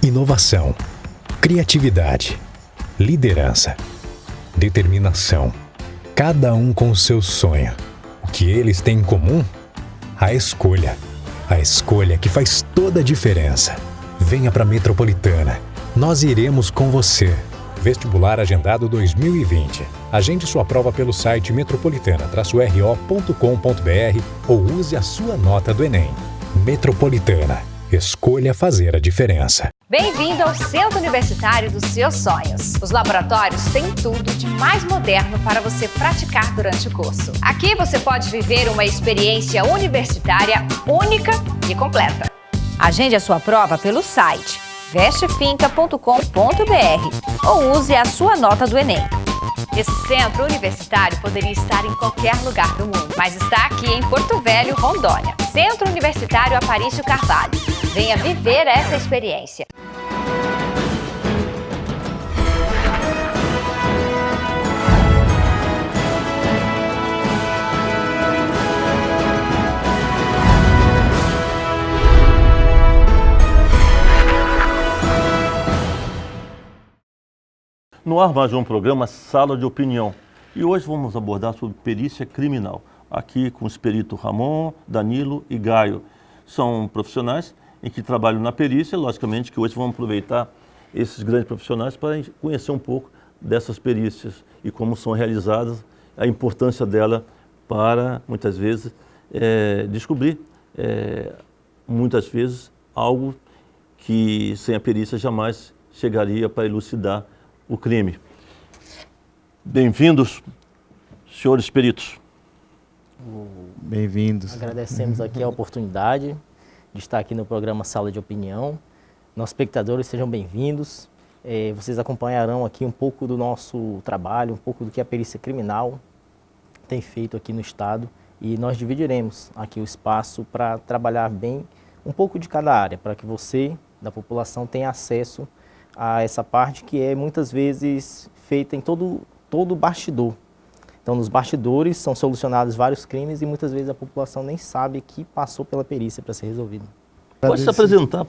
inovação, criatividade, liderança, determinação. Cada um com o seu sonho. O que eles têm em comum? A escolha. A escolha que faz toda a diferença. Venha para a Metropolitana. Nós iremos com você. Vestibular Agendado 2020. Agende sua prova pelo site metropolitana-ro.com.br ou use a sua nota do Enem. Metropolitana. Escolha fazer a diferença. Bem-vindo ao Centro Universitário dos Seus Sonhos. Os laboratórios têm tudo de mais moderno para você praticar durante o curso. Aqui você pode viver uma experiência universitária única e completa. Agende a sua prova pelo site vestefinca.com.br ou use a sua nota do Enem. Esse centro universitário poderia estar em qualquer lugar do mundo, mas está aqui em Porto Velho, Rondônia. Centro Universitário Aparício Carvalho. Venha viver essa experiência. No ar mais um programa Sala de Opinião. E hoje vamos abordar sobre perícia criminal. Aqui com os peritos Ramon, Danilo e Gaio. São profissionais em que trabalham na perícia. Logicamente que hoje vamos aproveitar esses grandes profissionais para conhecer um pouco dessas perícias e como são realizadas, a importância dela para, muitas vezes, descobrir, muitas vezes, algo que sem a perícia jamais chegaria para elucidar o crime. Bem-vindos, senhores peritos. Bem-vindos. Agradecemos aqui a oportunidade de estar aqui no programa Sala de Opinião. Nossos espectadores, sejam bem-vindos. Vocês acompanharão aqui um pouco do nosso trabalho, um pouco do que a perícia criminal tem feito aqui no estado, e nós dividiremos aqui o espaço para trabalhar bem um pouco de cada área, para que você, da população, tenha acesso a essa parte que é muitas vezes feita em todo o bastidor. Então, nos bastidores são solucionados vários crimes e muitas vezes a população nem sabe que passou pela perícia para ser resolvido. Pode se apresentar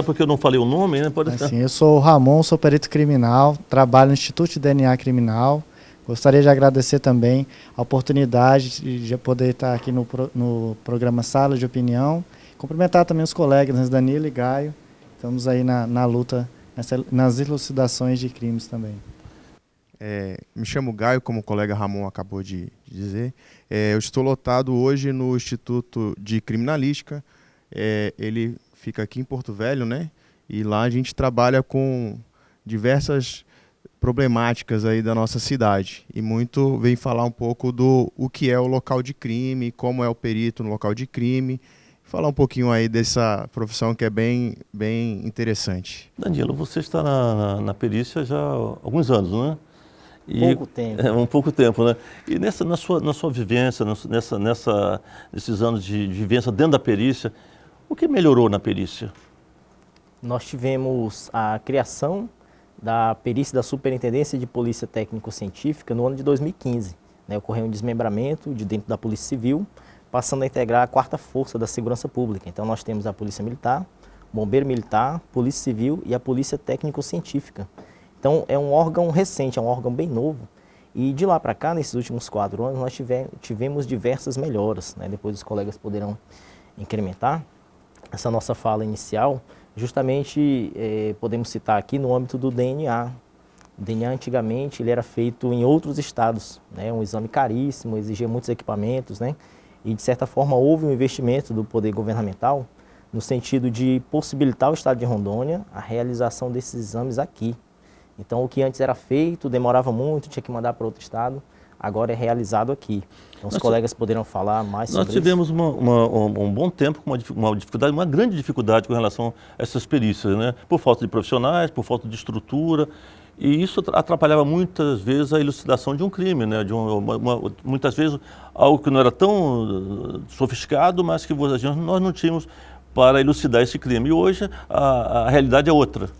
porque eu não falei o nome, né? Assim, eu sou o Ramon, sou perito criminal, trabalho no Instituto de DNA Criminal. Gostaria de agradecer também a oportunidade de poder estar aqui no programa Sala de Opinião. Cumprimentar também os colegas, Danilo e Gaio. Estamos aí na luta, nas elucidações de crimes também. Me chamo Gaio, como o colega Ramon acabou de dizer. Eu estou lotado hoje no Instituto de Criminalística. Ele fica aqui em Porto Velho, né? E lá a gente trabalha com diversas problemáticas aí da nossa cidade. E muito vem falar um pouco do que é o local de crime, como é o perito no local de crime. Falar um pouquinho aí dessa profissão que é bem interessante. Danilo, você está na perícia já há alguns anos, né? Pouco tempo. Um pouco tempo, né? E na sua vivência, nesses anos de vivência dentro da perícia, o que melhorou na perícia? Nós tivemos a criação da perícia da Superintendência de Polícia Técnico-Científica no ano de 2015. Ocorreu um desmembramento de dentro da Polícia Civil, passando a integrar a 4ª Força da Segurança Pública. Então nós temos a Polícia Militar, Bombeiro Militar, Polícia Civil e a Polícia Técnico-Científica. Então é um órgão recente, é um órgão bem novo. E de lá para cá, nesses últimos 4 anos, nós tivemos diversas melhoras. Depois os colegas poderão incrementar essa nossa fala inicial. Justamente podemos citar aqui no âmbito do DNA. O DNA antigamente ele era feito em outros estados, um exame caríssimo, exigia muitos equipamentos, e de certa forma houve um investimento do poder governamental no sentido de possibilitar ao estado de Rondônia a realização desses exames aqui. Então o que antes era feito, demorava muito, tinha que mandar para outro estado, agora é realizado aqui. Então os colegas poderão falar mais sobre isso. Nós tivemos um bom tempo com uma grande dificuldade com relação a essas perícias, né? Por falta de profissionais, por falta de estrutura. E isso atrapalhava muitas vezes a elucidação de um crime, né? Muitas vezes algo que não era tão sofisticado, mas que nós não tínhamos para elucidar esse crime. E hoje a realidade é outra.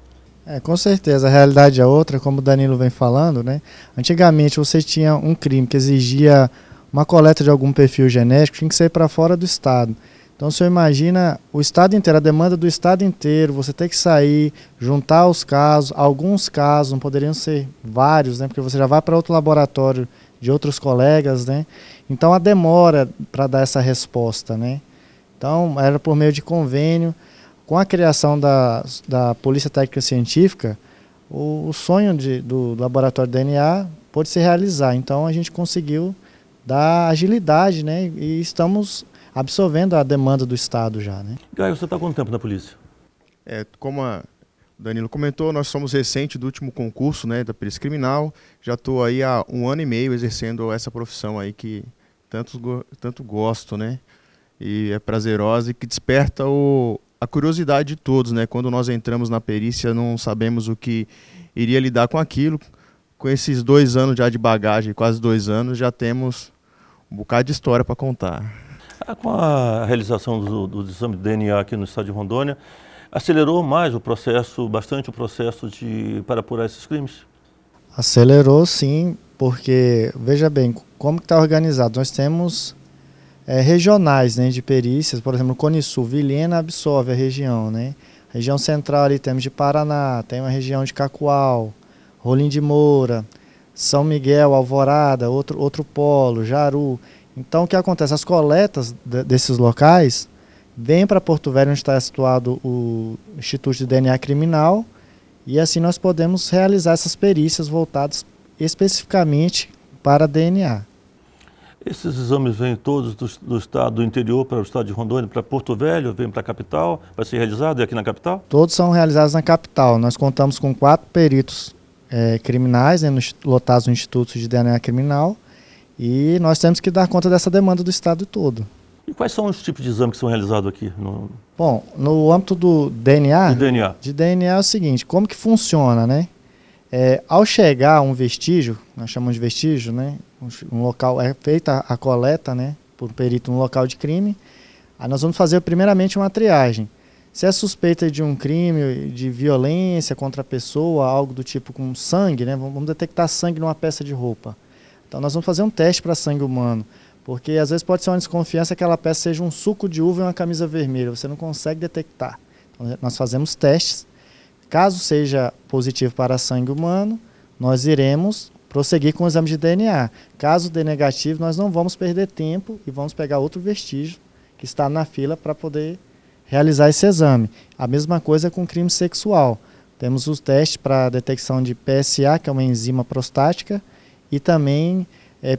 Com certeza, a realidade é outra, como o Danilo vem falando, né? Antigamente você tinha um crime que exigia uma coleta de algum perfil genético, tinha que sair para fora do estado. Então, o senhor imagina o estado inteiro, a demanda do estado inteiro, você ter que sair, juntar os casos, alguns casos, não poderiam ser vários, né? Porque você já vai para outro laboratório de outros colegas, né? Então, a demora para dar essa resposta, né? Então, era por meio de convênio. Com a criação da Polícia Técnica Científica, o sonho do laboratório de DNA pôde se realizar. Então, a gente conseguiu dar agilidade, né? E estamos absorvendo a demanda do Estado já, né? Gaio, você está há quanto tempo na polícia? Como o Danilo comentou, nós somos recentes do último concurso, né, da perícia criminal. Já estou aí há 1 ano e meio exercendo essa profissão aí que tanto gosto, né? E é prazerosa e que desperta a curiosidade de todos, né? Quando nós entramos na perícia, não sabemos o que iria lidar com aquilo. Com esses 2 anos já de bagagem, quase 2 anos, já temos um bocado de história para contar. Com a realização do exame de DNA aqui no estado de Rondônia, acelerou mais bastante o processo para apurar esses crimes? Acelerou, sim, porque, veja bem, como que está organizado? Nós temos regionais, né, de perícias, por exemplo, o Cone Sul, Vilhena absorve a região, né? Região central ali temos de Paraná, tem uma região de Cacoal, Rolim de Moura, São Miguel, Alvorada, outro polo, Jaru. Então, o que acontece? As coletas desses locais vêm para Porto Velho, onde está situado o Instituto de DNA Criminal, e assim nós podemos realizar essas perícias voltadas especificamente para DNA. Esses exames vêm todos do estado do interior para o estado de Rondônia, para Porto Velho, vêm para a capital, vai ser realizado aqui na capital? Todos são realizados na capital. Nós contamos com 4 peritos criminais, né, lotados no Instituto de DNA Criminal, e nós temos que dar conta dessa demanda do estado todo. E quais são os tipos de exames que são realizados aqui? Bom, no âmbito do DNA, de DNA é o seguinte, como que funciona, né? Ao chegar um vestígio, nós chamamos de vestígio, né? Um local, é feita a coleta, né, por um perito no local de crime, aí nós vamos fazer primeiramente uma triagem. Se é suspeita de um crime, de violência contra a pessoa, algo do tipo com sangue, né? Vamos detectar sangue numa peça de roupa. Então nós vamos fazer um teste para sangue humano, porque às vezes pode ser uma desconfiança que aquela peça seja um suco de uva e uma camisa vermelha, você não consegue detectar. Então, nós fazemos testes, caso seja positivo para sangue humano, nós iremos prosseguir com o exame de DNA. Caso dê negativo, nós não vamos perder tempo e vamos pegar outro vestígio que está na fila para poder realizar esse exame. A mesma coisa com crime sexual. Temos os testes para detecção de PSA, que é uma enzima prostática, e também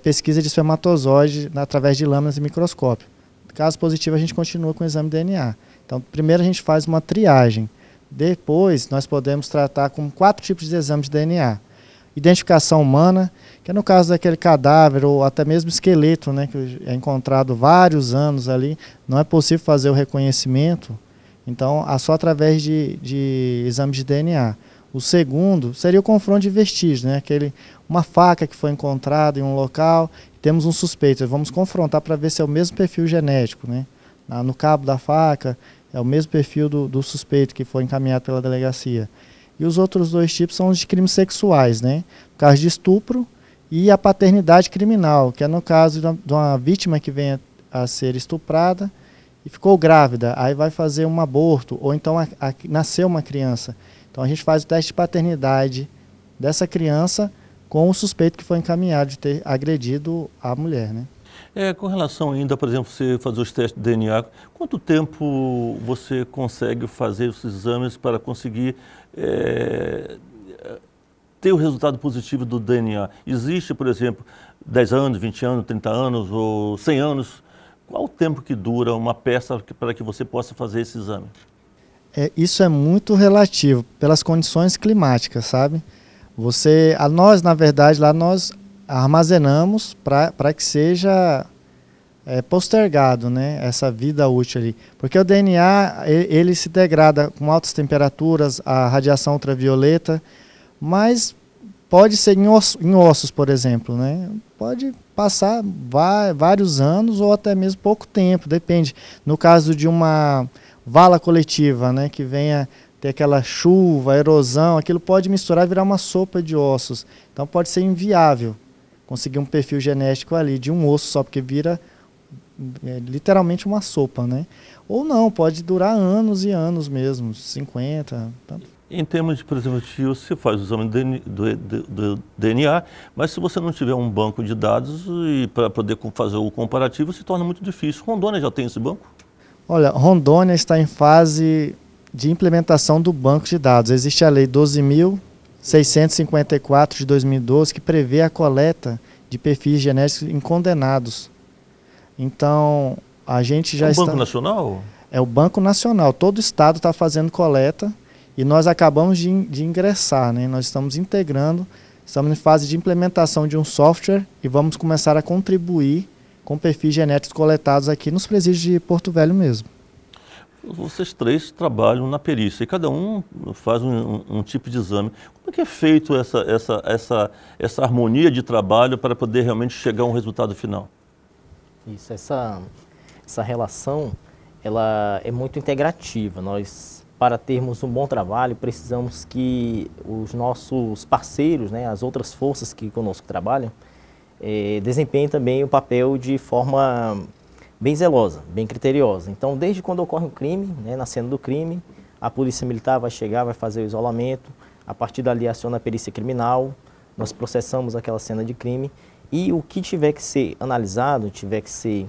pesquisa de espermatozoide através de lâminas e microscópio. Caso positivo, a gente continua com o exame de DNA. Então, primeiro a gente faz uma triagem. Depois, nós podemos tratar com 4 tipos de exame de DNA. Identificação humana, que é no caso daquele cadáver ou até mesmo esqueleto, né, que é encontrado vários anos ali, não é possível fazer o reconhecimento, então só através de exame de DNA. O segundo seria o confronto de vestígios, né, uma faca que foi encontrada em um local, temos um suspeito, vamos confrontar para ver se é o mesmo perfil genético, né, no cabo da faca é o mesmo perfil do suspeito que foi encaminhado pela delegacia. E os outros 2 tipos são os de crimes sexuais, né? O caso de estupro e a paternidade criminal, que é no caso de uma vítima que vem a ser estuprada e ficou grávida, aí vai fazer um aborto, ou então nasceu uma criança. Então a gente faz o teste de paternidade dessa criança com o suspeito que foi encaminhado de ter agredido a mulher, né? Com relação ainda, por exemplo, você fazer os testes de DNA, quanto tempo você consegue fazer os exames para conseguir ter o resultado positivo do DNA? Existe, por exemplo, 10 anos, 20 anos, 30 anos ou 100 anos? Qual o tempo que dura uma peça para que você possa fazer esse exame? Isso é muito relativo, pelas condições climáticas, sabe? Nós, na verdade, lá nós armazenamos para que seja postergado, né, essa vida útil ali. Porque o DNA, ele se degrada com altas temperaturas, a radiação ultravioleta, mas pode ser em ossos, por exemplo, né? Pode passar vários anos ou até mesmo pouco tempo, depende. No caso de uma vala coletiva, né, que venha ter aquela chuva, erosão, aquilo pode misturar e virar uma sopa de ossos. Então pode ser inviável conseguir um perfil genético ali de um osso só, porque vira literalmente uma sopa, né? Ou não, pode durar anos e anos mesmo, 50. Tá? Em termos de preservativo, você faz o exame do DNA, mas se você não tiver um banco de dados e para poder fazer o comparativo, se torna muito difícil. Rondônia já tem esse banco? Olha, Rondônia está em fase de implementação do banco de dados. Existe a Lei 12.654 de 2012 que prevê a coleta de perfis genéticos em condenados. Então, a gente já está... O Banco Nacional? É o Banco Nacional. Todo estado está fazendo coleta e nós acabamos de ingressar, né? Nós estamos integrando, estamos em fase de implementação de um software e vamos começar a contribuir com perfis genéticos coletados aqui nos presídios de Porto Velho mesmo. Vocês três trabalham na perícia e cada um faz um tipo de exame. Como é que é feito essa harmonia de trabalho para poder realmente chegar a um resultado final? Isso, essa relação, ela é muito integrativa. Nós, para termos um bom trabalho, precisamos que os nossos parceiros, né, as outras forças que conosco trabalham, desempenhem também o papel de forma bem zelosa, bem criteriosa. Então, desde quando ocorre um crime, né, na cena do crime, a polícia militar vai chegar, vai fazer o isolamento, a partir dali aciona a perícia criminal, nós processamos aquela cena de crime e o que tiver que ser analisado, tiver que ser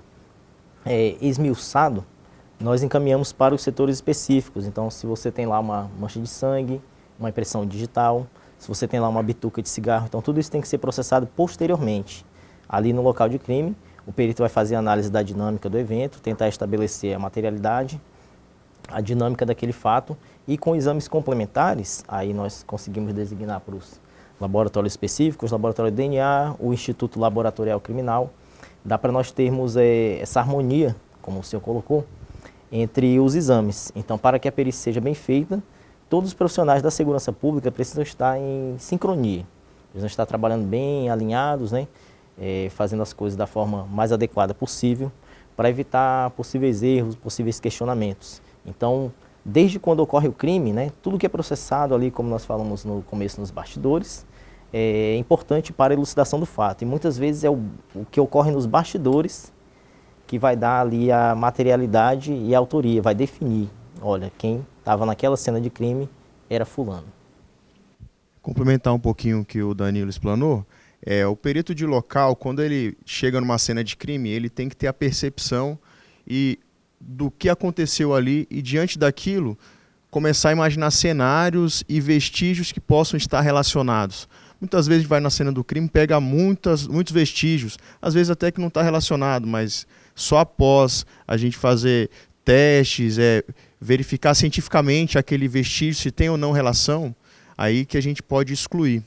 esmiuçado, nós encaminhamos para os setores específicos. Então, se você tem lá uma mancha de sangue, uma impressão digital, se você tem lá uma bituca de cigarro, então tudo isso tem que ser processado posteriormente. Ali no local de crime, o perito vai fazer a análise da dinâmica do evento, tentar estabelecer a materialidade, a dinâmica daquele fato e com exames complementares, aí nós conseguimos designar para os laboratórios específicos, o laboratório de DNA, o Instituto Laboratorial Criminal, dá para nós termos essa harmonia, como o senhor colocou, entre os exames. Então, para que a perícia seja bem feita, todos os profissionais da segurança pública precisam estar em sincronia. Precisam estar trabalhando bem alinhados, né? Fazendo as coisas da forma mais adequada possível para evitar possíveis erros, possíveis questionamentos. Então, desde quando ocorre o crime, né, tudo que é processado ali, como nós falamos no começo nos bastidores, é importante para a elucidação do fato. E muitas vezes é o que ocorre nos bastidores que vai dar ali a materialidade e a autoria, vai definir, olha, quem estava naquela cena de crime era fulano. Complementar um pouquinho o que o Danilo explanou, o perito de local, quando ele chega numa cena de crime, ele tem que ter a percepção do que aconteceu ali e, diante daquilo, começar a imaginar cenários e vestígios que possam estar relacionados. Muitas vezes a gente vai na cena do crime, pega muitos vestígios, às vezes até que não está relacionado, mas só após a gente fazer testes, verificar cientificamente aquele vestígio, se tem ou não relação, aí que a gente pode excluir.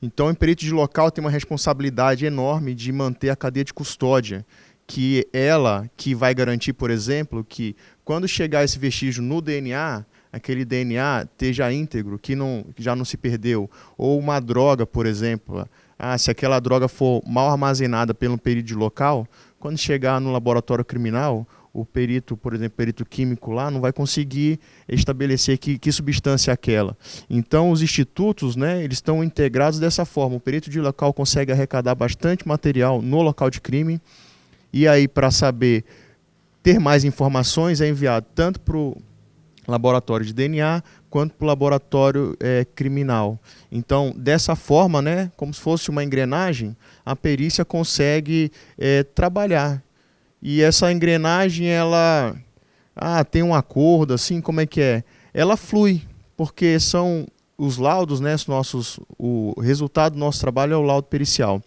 Então, o perito de local tem uma responsabilidade enorme de manter a cadeia de custódia, que ela que vai garantir, por exemplo, que quando chegar esse vestígio no DNA, aquele DNA esteja íntegro, que já não se perdeu. Ou uma droga, por exemplo, se aquela droga for mal armazenada pelo perito de local, quando chegar no laboratório criminal, o perito, por exemplo, perito químico lá, não vai conseguir estabelecer que substância é aquela. Então, os institutos, né, eles estão integrados dessa forma. O perito de local consegue arrecadar bastante material no local de crime, e aí, para saber ter mais informações, é enviado tanto para o laboratório de DNA, quanto para o laboratório criminal. Então, dessa forma, né, como se fosse uma engrenagem, a perícia consegue trabalhar. E essa engrenagem, ela tem um acordo, assim, como é que é? Ela flui, porque são os laudos, né, o resultado do nosso trabalho é o laudo pericial.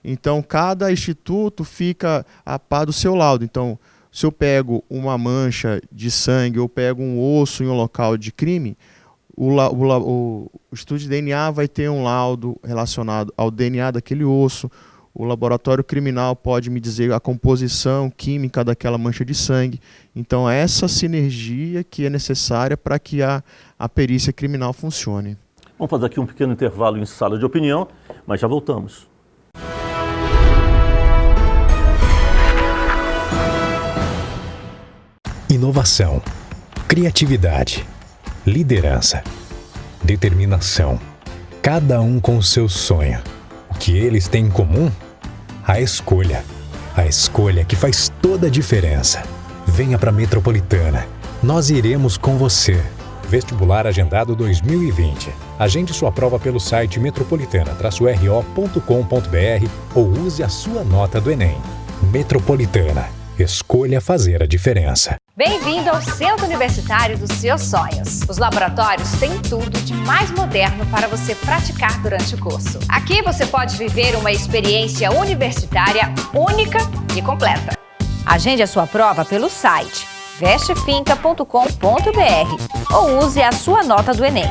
Então, cada instituto fica a par do seu laudo. Então, se eu pego uma mancha de sangue ou pego um osso em um local de crime, o Instituto de DNA vai ter um laudo relacionado ao DNA daquele osso. O laboratório criminal pode me dizer a composição química daquela mancha de sangue. Então, é essa sinergia que é necessária para que a perícia criminal funcione. Vamos fazer aqui um pequeno intervalo em sala de opinião, mas já voltamos. Inovação, criatividade, liderança, determinação. Cada um com o seu sonho. O que eles têm em comum? A escolha. A escolha que faz toda a diferença. Venha para Metropolitana. Nós iremos com você. Vestibular agendado 2020. Agende sua prova pelo site metropolitana-ro.com.br ou use a sua nota do Enem. Metropolitana. Escolha fazer a diferença. Bem-vindo ao Centro Universitário dos Seus Sonhos. Os laboratórios têm tudo de mais moderno para você praticar durante o curso. Aqui você pode viver uma experiência universitária única e completa. Agende a sua prova pelo site vestefinca.com.br ou use a sua nota do Enem.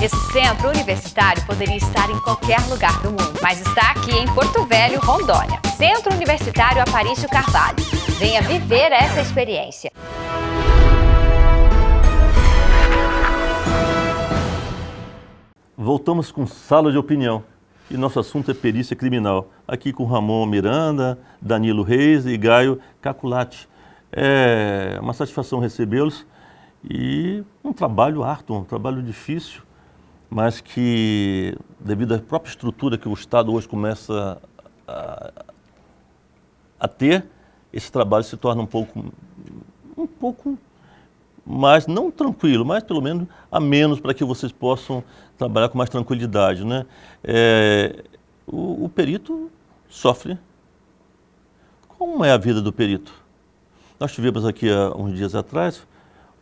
Esse centro universitário poderia estar em qualquer lugar do mundo, mas está aqui em Porto Velho, Rondônia. Centro Universitário Aparício Carvalho. Venha viver essa experiência. Voltamos com Sala de Opinião e nosso assunto é perícia criminal. Aqui com Ramon Miranda, Danilo Reis e Gaio Caculati. É uma satisfação recebê-los e um trabalho árduo, um trabalho difícil, mas que, devido à própria estrutura que o Estado hoje começa a ter, esse trabalho se torna um pouco mais, não tranquilo, mas pelo menos a menos para que vocês possam trabalhar com mais tranquilidade, né? O perito sofre. Como é a vida do perito? Nós tivemos aqui há uns dias atrás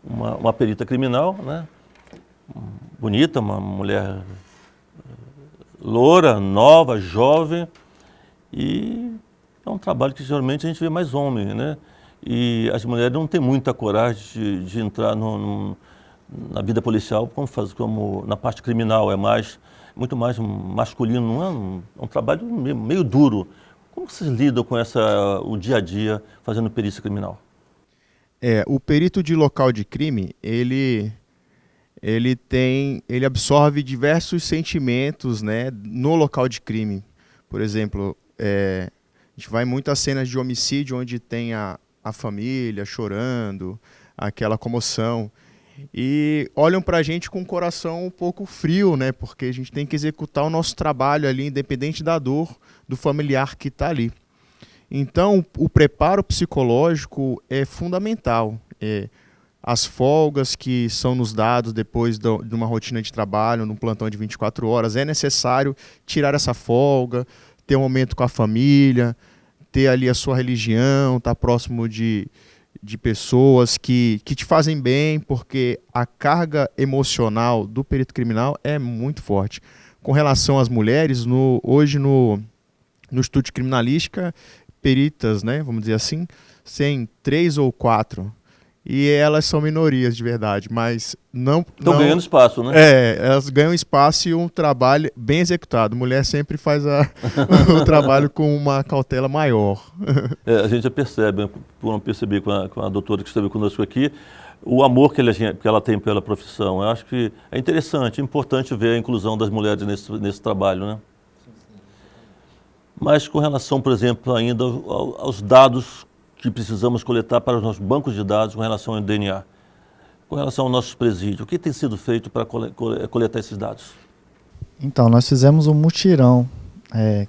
uma perita criminal, né? Bonita, uma mulher loura, nova, jovem, e é um trabalho que geralmente a gente vê mais homem, né? E as mulheres não têm muita coragem de entrar na vida policial como na parte criminal, muito mais masculino, não é um trabalho meio duro. Como vocês lidam com o dia a dia fazendo perícia criminal? O perito de local de crime, ele absorve diversos sentimentos, né, no local de crime. Por exemplo, a gente vai muito a cenas de homicídio onde tem a família chorando, aquela comoção, e olham para a gente com o coração um pouco frio, né, porque a gente tem que executar o nosso trabalho ali, independente da dor do familiar que está ali. Então, o preparo psicológico é fundamental. As folgas que são nos dados depois de uma rotina de trabalho, num plantão de 24 horas, é necessário tirar essa folga, ter um momento com a família, ter ali a sua religião, estar próximo de pessoas que te fazem bem, porque a carga emocional do perito criminal é muito forte. Com relação às mulheres, hoje no Instituto de Criminalística, peritas, né, vamos dizer assim, tem 3 ou 4. E elas são minorias de verdade, mas não... Estão ganhando espaço, né? Elas ganham espaço e um trabalho bem executado. Mulher sempre faz o trabalho com uma cautela maior. A gente já percebe, por não perceber com a doutora que esteve conosco aqui, o amor que ela tem pela profissão. Eu acho que é interessante, é importante ver a inclusão das mulheres nesse trabalho, né? Mas com relação, por exemplo, ainda aos dados que precisamos coletar para os nossos bancos de dados com relação ao DNA, com relação ao nosso presídio, o que tem sido feito para coletar esses dados? Então, nós fizemos um mutirão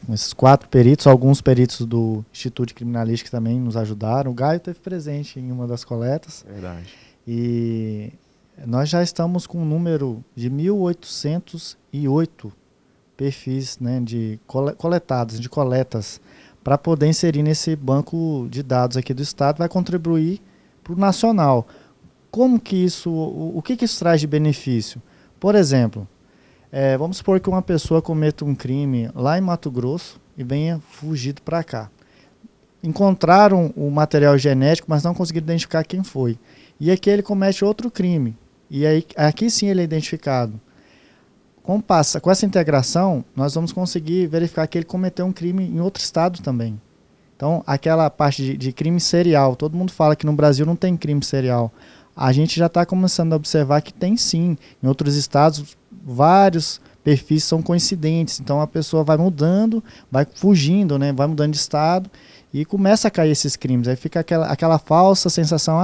com esses 4 peritos, alguns peritos do Instituto de Criminalística também nos ajudaram. O Gaio esteve presente em uma das coletas. Verdade. E nós já estamos com um número de 1.808 perfis, né, coletados, de coletas, para poder inserir nesse banco de dados aqui do Estado, vai contribuir para o nacional. Como que isso, o que isso traz de benefício? Por exemplo, vamos supor que uma pessoa cometa um crime lá em Mato Grosso e venha fugido para cá. Encontraram o material genético, mas não conseguiram identificar quem foi. E aqui ele comete outro crime. E aí, aqui sim ele é identificado. Com essa integração, nós vamos conseguir verificar que ele cometeu um crime em outro estado também. Então, aquela parte de crime serial, todo mundo fala que no Brasil não tem crime serial. A gente já está começando a observar que tem sim. Em outros estados, vários perfis são coincidentes. Então, a pessoa vai mudando, vai fugindo, né? Vai mudando de estado e começa a cair esses crimes. Aí fica aquela falsa sensação,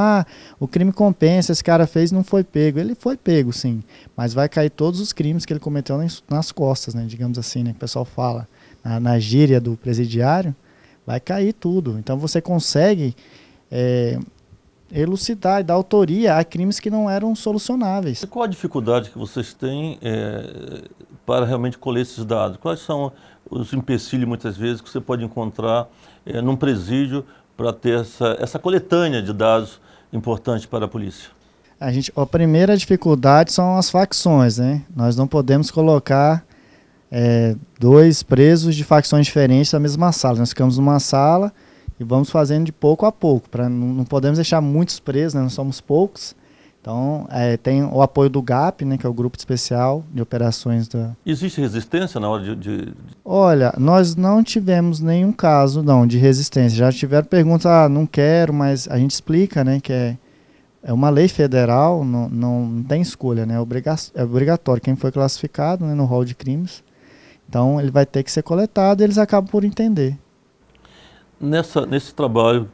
o crime compensa, esse cara fez e não foi pego. Ele foi pego, sim, mas vai cair todos os crimes que ele cometeu nas costas, né? Digamos assim, né? Que o pessoal fala na gíria do presidiário, vai cair tudo. Então você consegue elucidar e dar autoria a crimes que não eram solucionáveis. E qual a dificuldade que vocês têm para realmente colher esses dados? Quais são os empecilhos, muitas vezes, que você pode encontrar num presídio para ter essa coletânea de dados importantes para a polícia? A primeira dificuldade são as facções, né? Nós não podemos colocar 2 presos de facções diferentes na mesma sala. Nós ficamos numa sala e vamos fazendo de pouco a pouco. Não podemos deixar muitos presos, né? Nós somos poucos. Então, tem o apoio do GAP, né, que é o Grupo Especial de Operações da... Existe resistência na hora de... Olha, nós não tivemos nenhum caso, não, de resistência. Já tiveram perguntas, não quero, mas a gente explica, né, que é uma lei federal, não tem escolha, né, é obrigatório. Quem foi classificado, né, no rol de crimes, então ele vai ter que ser coletado e eles acabam por entender. Nesse trabalho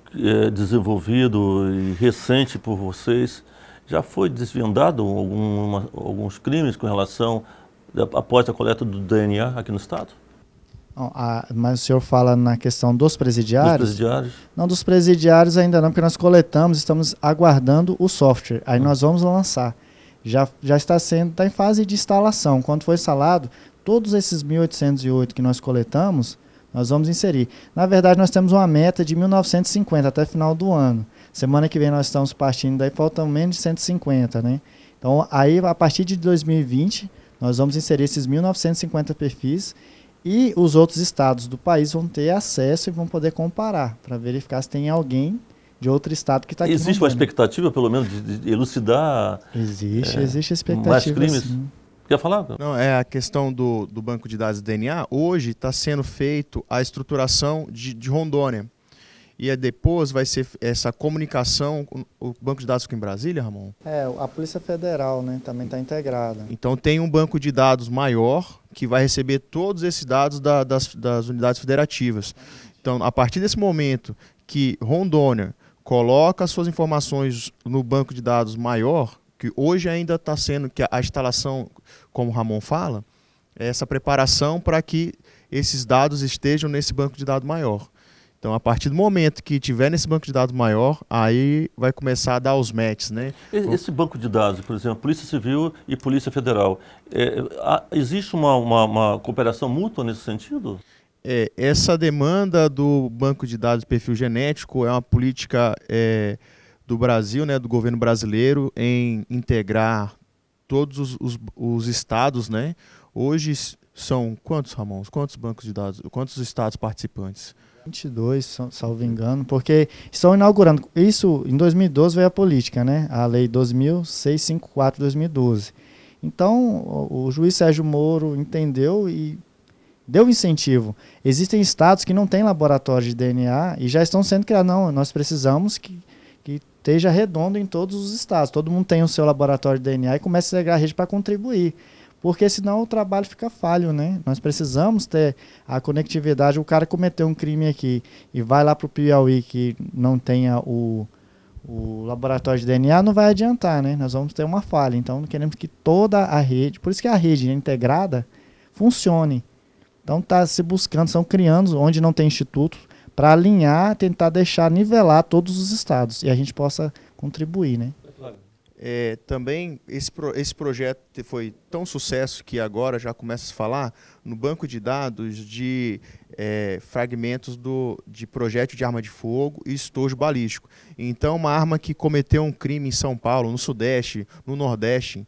desenvolvido e recente por vocês, já foi desvendado alguns crimes com relação após a coleta do DNA aqui no estado? Mas o senhor fala na questão dos presidiários? Dos presidiários? Não, dos presidiários ainda não, porque nós coletamos, estamos aguardando o software. Aí nós vamos lançar. Já está em fase de instalação. Quando for instalado, todos esses 1.808 que nós coletamos, nós vamos inserir. Na verdade, nós temos uma meta de 1.950 até final do ano. Semana que vem nós estamos partindo, daí faltam menos de 150, né? Então, aí, a partir de 2020, nós vamos inserir esses 1.950 perfis e os outros estados do país vão ter acesso e vão poder comparar, para verificar se tem alguém de outro estado que está aqui. Existe uma expectativa, pelo menos, de elucidar? Existe expectativa, mais crimes? Sim. Quer falar? Não, a questão do banco de dados de DNA. Hoje está sendo feito a estruturação de Rondônia. E depois vai ser essa comunicação, o banco de dados fica em Brasília, Ramon? A Polícia Federal, né, também está integrada. Então tem um banco de dados maior que vai receber todos esses dados das unidades federativas. Então, a partir desse momento que Rondônia coloca suas informações no banco de dados maior, que hoje ainda está sendo, que a instalação, como o Ramon fala, é essa preparação para que esses dados estejam nesse banco de dados maior. Então, a partir do momento que tiver nesse banco de dados maior, aí vai começar a dar os matches, né? Esse banco de dados, por exemplo, Polícia Civil e Polícia Federal, existe uma cooperação mútua nesse sentido? Essa demanda do banco de dados de perfil genético é uma política do Brasil, né, do governo brasileiro, em integrar todos os estados, né? Hoje são quantos, Ramon? Quantos bancos de dados? Quantos estados participantes? 22, salvo engano, porque estão inaugurando. Isso, em 2012 veio a política, né? A lei 2.654 de 2012. Então, o juiz Sérgio Moro entendeu e deu incentivo. Existem estados que não têm laboratório de DNA e já estão sendo criados. Não, nós precisamos que esteja redondo em todos os estados. Todo mundo tem o seu laboratório de DNA e começa a integrar a rede para contribuir. Porque senão o trabalho fica falho, né? Nós precisamos ter a conectividade. O cara cometeu um crime aqui e vai lá para o Piauí que não tenha o laboratório de DNA, não vai adiantar, né? Nós vamos ter uma falha. Então, queremos que toda a rede, por isso que a rede integrada funcione. Então, está se buscando, estão criando, onde não tem instituto, para alinhar, tentar deixar, nivelar todos os estados e a gente possa contribuir, né? Também esse projeto foi tão sucesso que agora já começa a se falar no banco de dados de fragmentos de projétil de arma de fogo e estojo balístico. Então, uma arma que cometeu um crime em São Paulo, no Sudeste, no Nordeste,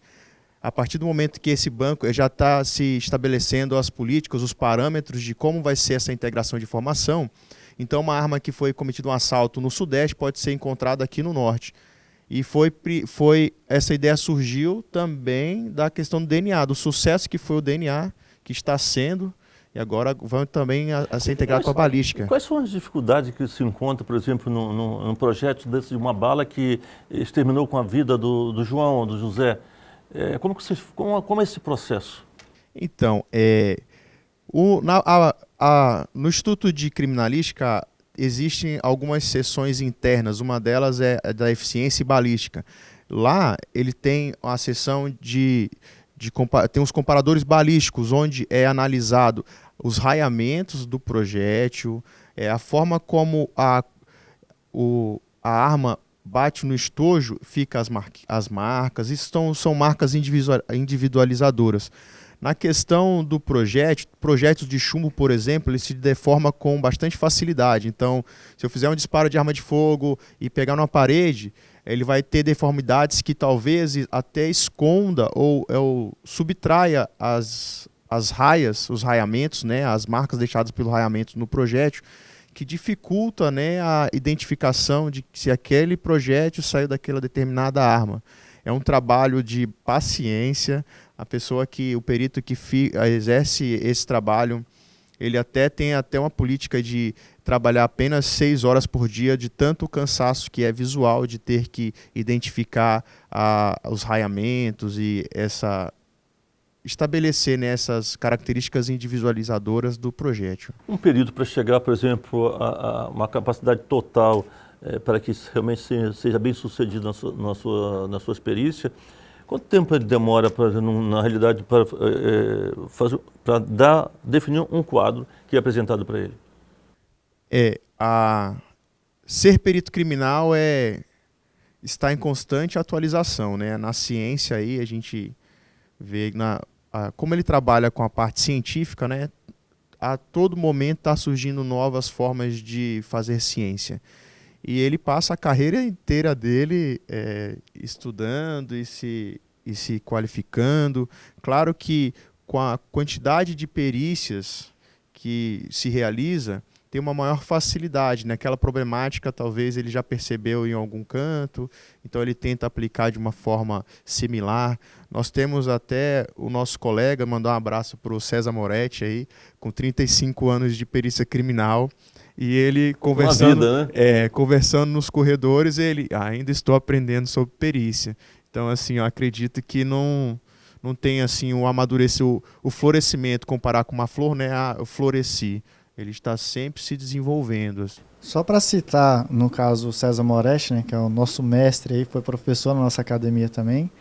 a partir do momento que esse banco já está se estabelecendo as políticas, os parâmetros de como vai ser essa integração de informação, então uma arma que foi cometido um assalto no Sudeste pode ser encontrada aqui no Norte. E essa ideia surgiu também da questão do DNA, do sucesso que foi o DNA, que está sendo, e agora vão também a ser integrado com a balística. Quais são as dificuldades que se encontra, por exemplo, num projeto desse de uma bala que exterminou com a vida do João, do José? Como é esse processo? Então, no Instituto de Criminalística, existem algumas seções internas, uma delas é da eficiência e balística. Lá ele tem a seção de tem os comparadores balísticos, onde é analisado os raiamentos do projétil, a forma como a arma bate no estojo, fica as marcas. Isso são marcas individualizadoras. Na questão do projétil de chumbo, por exemplo, ele se deforma com bastante facilidade. Então, se eu fizer um disparo de arma de fogo e pegar numa parede, ele vai ter deformidades que talvez até esconda ou subtraia as raias, os raiamentos, né, as marcas deixadas pelo raiamento no projétil, que dificulta, né, a identificação de se aquele projétil saiu daquela determinada arma. É um trabalho de paciência. O perito que exerce esse trabalho, ele tem uma política de trabalhar apenas 6 horas por dia, de tanto cansaço que é visual, de ter que identificar os raiamentos e estabelecer, né, essas características individualizadoras do projétil. Um perito para chegar, por exemplo, a uma capacidade total para que isso realmente seja bem sucedido na sua perícia, quanto tempo ele demora, na realidade, para definir um quadro que é apresentado para ele? Ser perito criminal está em constante atualização, né? Na ciência aí a gente vê como ele trabalha com a parte científica, né? A todo momento está surgindo novas formas de fazer ciência. E ele passa a carreira inteira dele estudando e se qualificando. Claro que com a quantidade de perícias que se realiza, tem uma maior facilidade. Naquela problemática, talvez ele já percebeu em algum canto, então ele tenta aplicar de uma forma similar. Nós temos até o nosso colega, mandar um abraço para o César Moretti, aí, com 35 anos de perícia criminal, e ele conversando nos corredores, ele ainda estou aprendendo sobre perícia. Então, assim, eu acredito que não tem assim o amadurecer, o florescimento, comparar com uma flor, né? Eu floresci. Ele está sempre se desenvolvendo. Só para citar, no caso, o César Moretti, né, que é o nosso mestre aí, foi professor na nossa academia também.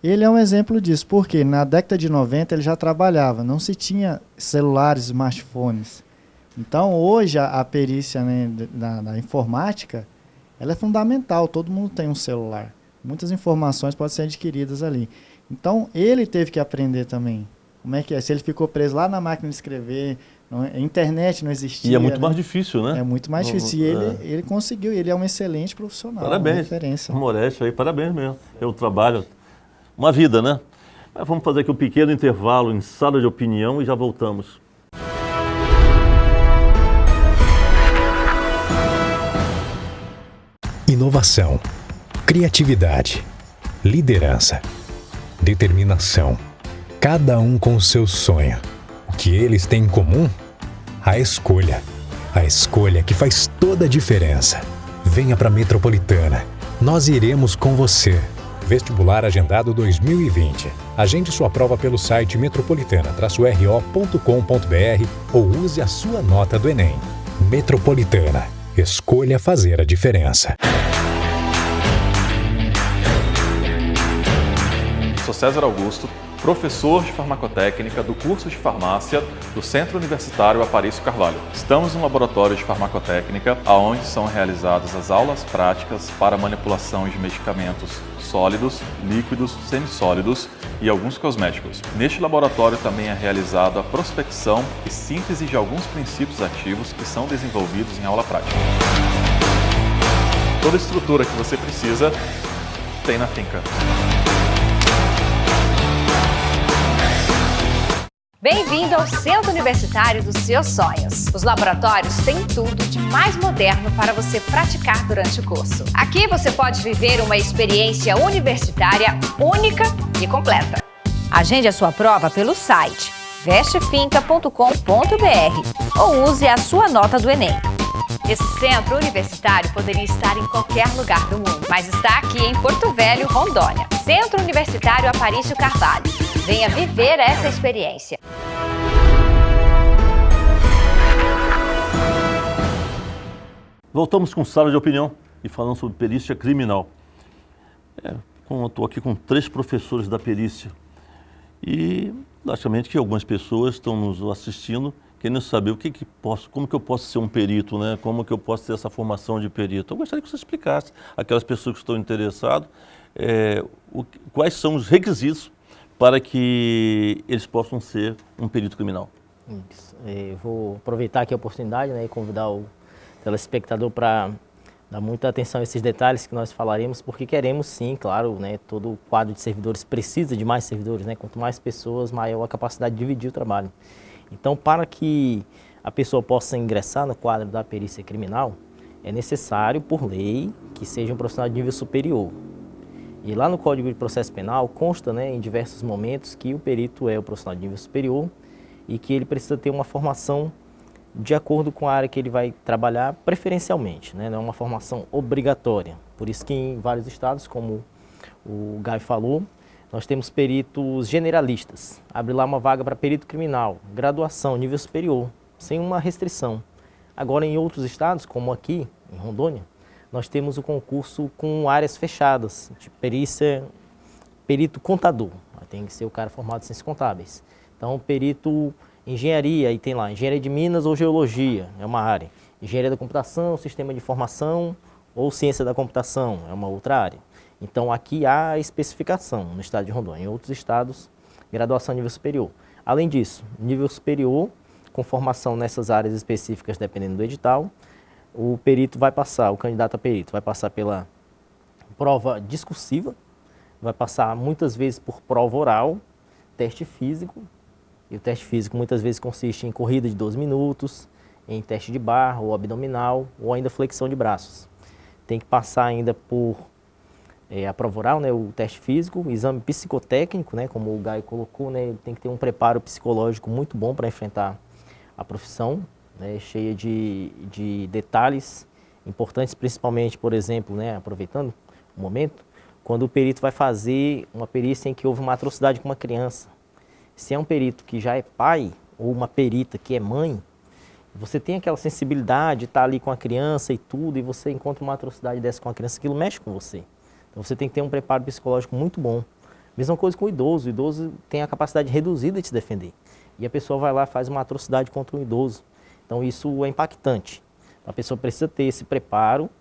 Ele é um exemplo disso, porque na década de 90 ele já trabalhava, não se tinha celulares, smartphones. Então, hoje, a perícia, né, da informática, ela é fundamental, todo mundo tem um celular. Muitas informações podem ser adquiridas ali. Então, ele teve que aprender também. Como é que é? Se ele ficou preso lá na máquina de escrever, a internet não existia. E é muito mais difícil, né? É muito mais difícil. E ele conseguiu, ele é um excelente profissional. Parabéns. Referência. Moretti aí, parabéns mesmo. É um trabalho, uma vida, né? Mas vamos fazer aqui um pequeno intervalo em sala de opinião e já voltamos. Inovação, criatividade, liderança, determinação. Cada um com o seu sonho. O que eles têm em comum? A escolha. A escolha que faz toda a diferença. Venha para a Metropolitana. Nós iremos com você. Vestibular agendado 2020. Agende sua prova pelo site metropolitana-ro.com.br ou use a sua nota do Enem. Metropolitana. Escolha fazer a diferença. Sou César Augusto, professor de farmacotécnica do curso de farmácia do Centro Universitário Aparício Carvalho. Estamos no laboratório de farmacotécnica, onde são realizadas as aulas práticas para manipulação de medicamentos sólidos, líquidos, semissólidos e alguns cosméticos. Neste laboratório também é realizada a prospecção e síntese de alguns princípios ativos que são desenvolvidos em aula prática. Toda a estrutura que você precisa tem na finca. Bem-vindo ao Centro Universitário dos Seus Sonhos. Os laboratórios têm tudo de mais moderno para você praticar durante o curso. Aqui você pode viver uma experiência universitária única e completa. Agende a sua prova pelo site vestefinca.com.br ou use a sua nota do Enem. Esse centro universitário poderia estar em qualquer lugar do mundo, mas está aqui em Porto Velho, Rondônia. Centro Universitário Aparício Carvalho. Venha viver essa experiência. Voltamos com sala de opinião e falando sobre perícia criminal. Eu estou aqui com 3 professores da perícia E, logicamente, que algumas pessoas estão nos assistindo querendo saber como que eu posso ser um perito, né? Como que eu posso ter essa formação de perito. Eu gostaria que você explicasse aquelas pessoas que estão interessadas quais são os requisitos para que eles possam ser um perito criminal. Isso. Vou aproveitar aqui a oportunidade, né, e convidar o telespectador para dar muita atenção a esses detalhes que nós falaremos, porque queremos sim, claro, né, todo o quadro de servidores precisa de mais servidores, né, quanto mais pessoas, maior a capacidade de dividir o trabalho. Então, para que a pessoa possa ingressar no quadro da perícia criminal, é necessário, por lei, que seja um profissional de nível superior. E lá no Código de Processo Penal consta, né, em diversos momentos que o perito é o profissional de nível superior e que ele precisa ter uma formação de acordo com a área que ele vai trabalhar preferencialmente, né? Não é uma formação obrigatória. Por isso que em vários estados, como o Gaio falou, nós temos peritos generalistas. Abre lá uma vaga para perito criminal, graduação, nível superior, sem uma restrição. Agora em outros estados, como aqui, em Rondônia, nós temos o concurso com áreas fechadas, de perícia, perito contador. Tem que ser o cara formado em ciências contábeis. Então, perito engenharia, aí tem lá, engenharia de minas ou geologia, é uma área. Engenharia da computação, sistema de informação ou ciência da computação, é uma outra área. Então, aqui há especificação no estado de Rondônia. Em outros estados, graduação nível superior. Além disso, nível superior, com formação nessas áreas específicas, dependendo do edital, o perito vai passar, o candidato a perito vai passar pela prova discursiva, vai passar muitas vezes por prova oral, teste físico, e o teste físico muitas vezes consiste em corrida de 12 minutos, em teste de barra ou abdominal, ou ainda flexão de braços. Tem que passar ainda por a prova oral, né, o teste físico, o exame psicotécnico, né, como o Gaio colocou, né, ele tem que ter um preparo psicológico muito bom para enfrentar a profissão, né, cheia de detalhes importantes, principalmente, por exemplo, né, aproveitando o momento, quando o perito vai fazer uma perícia em que houve uma atrocidade com uma criança. Se é um perito que já é pai, ou uma perita que é mãe, você tem aquela sensibilidade de estar ali com a criança e tudo, e você encontra uma atrocidade dessa com a criança, aquilo mexe com você. Então você tem que ter um preparo psicológico muito bom. Mesma coisa com o idoso tem a capacidade reduzida de se defender. E a pessoa vai lá e faz uma atrocidade contra um idoso. Então isso é impactante. A pessoa precisa ter esse preparo,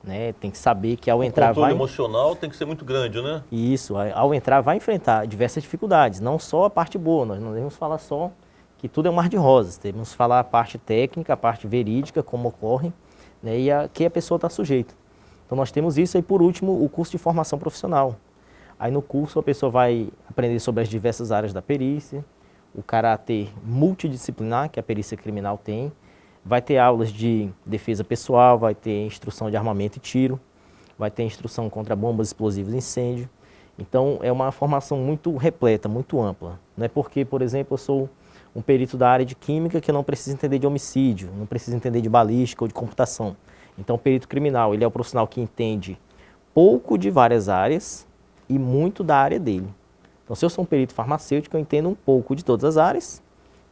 né? Tem que saber que ao entrar O controle emocional tem que ser muito grande, né? Isso, ao entrar vai enfrentar diversas dificuldades, não só a parte boa, nós não devemos falar só que tudo é um mar de rosas, devemos falar a parte técnica, a parte verídica, como ocorre, né? E a que a pessoa está sujeita. Então nós temos isso, e por último o curso de formação profissional. Aí no curso a pessoa vai aprender sobre as diversas áreas da perícia, o caráter multidisciplinar que a perícia criminal tem, vai ter aulas de defesa pessoal, vai ter instrução de armamento e tiro, vai ter instrução contra bombas, explosivos e incêndio. Então é uma formação muito repleta, muito ampla. Não é porque, por exemplo, eu sou um perito da área de química que eu não preciso entender de homicídio, não preciso entender de balística ou de computação. Então o perito criminal, ele é o profissional que entende pouco de várias áreas e muito da área dele. Então se eu sou um perito farmacêutico, eu entendo um pouco de todas as áreas,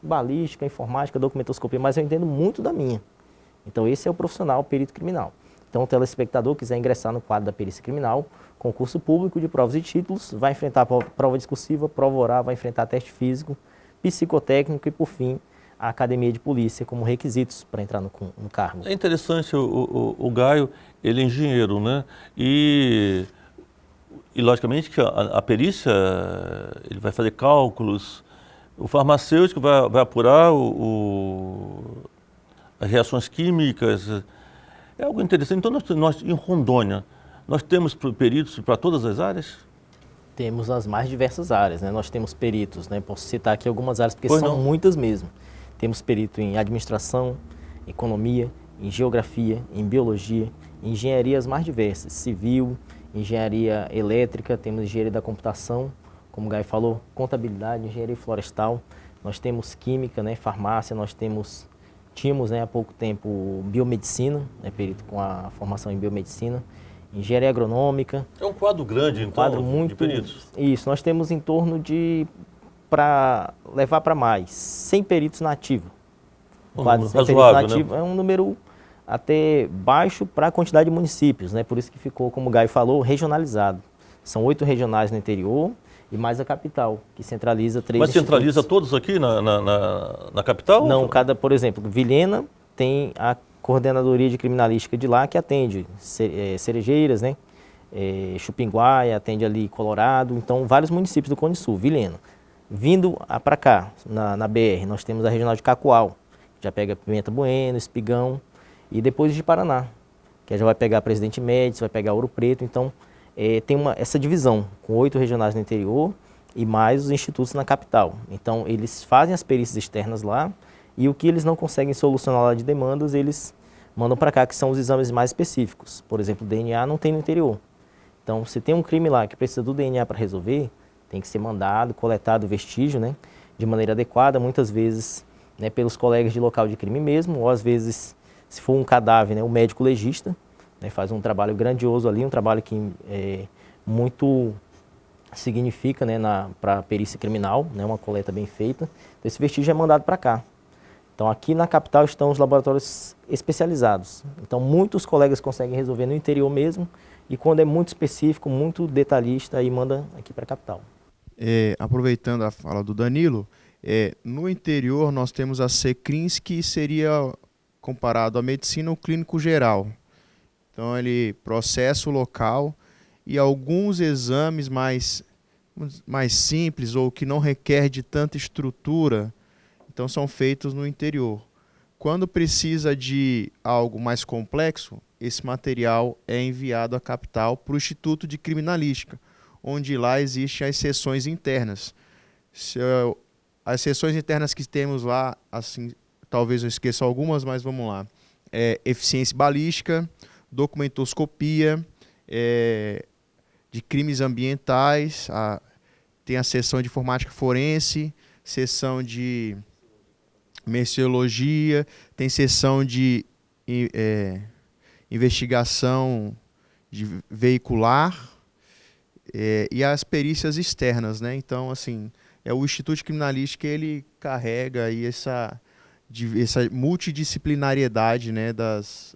balística, informática, documentoscopia, mas eu entendo muito da minha. Então esse é o profissional perito criminal. Então o telespectador quiser ingressar no quadro da perícia criminal, concurso público de provas e títulos, vai enfrentar a prova discursiva, prova oral, vai enfrentar teste físico, psicotécnico e, por fim, a academia de polícia como requisitos para entrar no cargo. É interessante, o Gaio, ele é engenheiro, né? E logicamente que a perícia, ele vai fazer cálculos, o farmacêutico vai apurar as reações químicas. É algo interessante. Então, nós em Rondônia, nós temos peritos para todas as áreas? Temos as mais diversas áreas, né? Nós temos peritos, né? Posso citar aqui algumas áreas, porque Pois são não. muitas mesmo. Temos perito em administração, economia, em geografia, em biologia, em engenharias mais diversas, civil, engenharia elétrica, temos engenharia da computação, como o Gaio falou, contabilidade, engenharia florestal, nós temos química, né, farmácia, tínhamos, né, há pouco tempo biomedicina, né, perito com a formação em biomedicina, engenharia agronômica. É um quadro grande, então, Quadro muito, de peritos. Isso, nós temos em torno de, para levar para mais, 100 peritos na ativa. Um Quadro número 100 peritos razoável, na né? ativa é um número até baixo para a quantidade de municípios, né? Por isso que ficou, como o Gaio falou, regionalizado. São 8 regionais no interior e mais a capital, que centraliza 3 Mas centraliza institutos. todos aqui na capital? Não, por exemplo, Vilhena tem a coordenadoria de criminalística de lá que atende Cerejeiras, né? Chupinguaia, atende ali Colorado, então vários municípios do Cone Sul, Vilhena. Vindo para cá, na BR, nós temos a regional de Cacoal, já pega Pimenta Bueno, Espigão, e depois de Paraná, que já vai pegar Presidente Médici, vai pegar Ouro Preto, então tem essa divisão, com 8 regionais no interior e mais os institutos na capital. Então eles fazem as perícias externas lá, e o que eles não conseguem solucionar lá de demandas, eles mandam para cá, que são os exames mais específicos. Por exemplo, o DNA não tem no interior. Então, se tem um crime lá que precisa do DNA para resolver, tem que ser mandado, coletado o vestígio, né, de maneira adequada, muitas vezes, né, pelos colegas de local de crime mesmo, ou às vezes, se for um cadáver, né, o médico legista, né, faz um trabalho grandioso ali, um trabalho que muito significa, né, para a perícia criminal, né, uma coleta bem feita. Então, esse vestígio é mandado para cá. Então, aqui na capital estão os laboratórios especializados. Então, muitos colegas conseguem resolver no interior mesmo, e quando é muito específico, muito detalhista, aí manda aqui para a capital. Aproveitando a fala do Danilo, no interior nós temos a Secrins, que seria comparado à medicina ou clínico geral. Então, ele processa o local e alguns exames mais simples ou que não requer de tanta estrutura, então são feitos no interior. Quando precisa de algo mais complexo, esse material é enviado à capital para o Instituto de Criminalística, onde lá existem as seções internas. As seções internas que temos lá, assim, talvez eu esqueça algumas, mas vamos lá. Eficiência balística, documentoscopia, de crimes ambientais, tem a seção de informática forense, seção de merciologia, tem seção de investigação veicular e as perícias externas, né? Então, assim, o Instituto de Criminalística, ele carrega aí essa multidisciplinariedade, né, das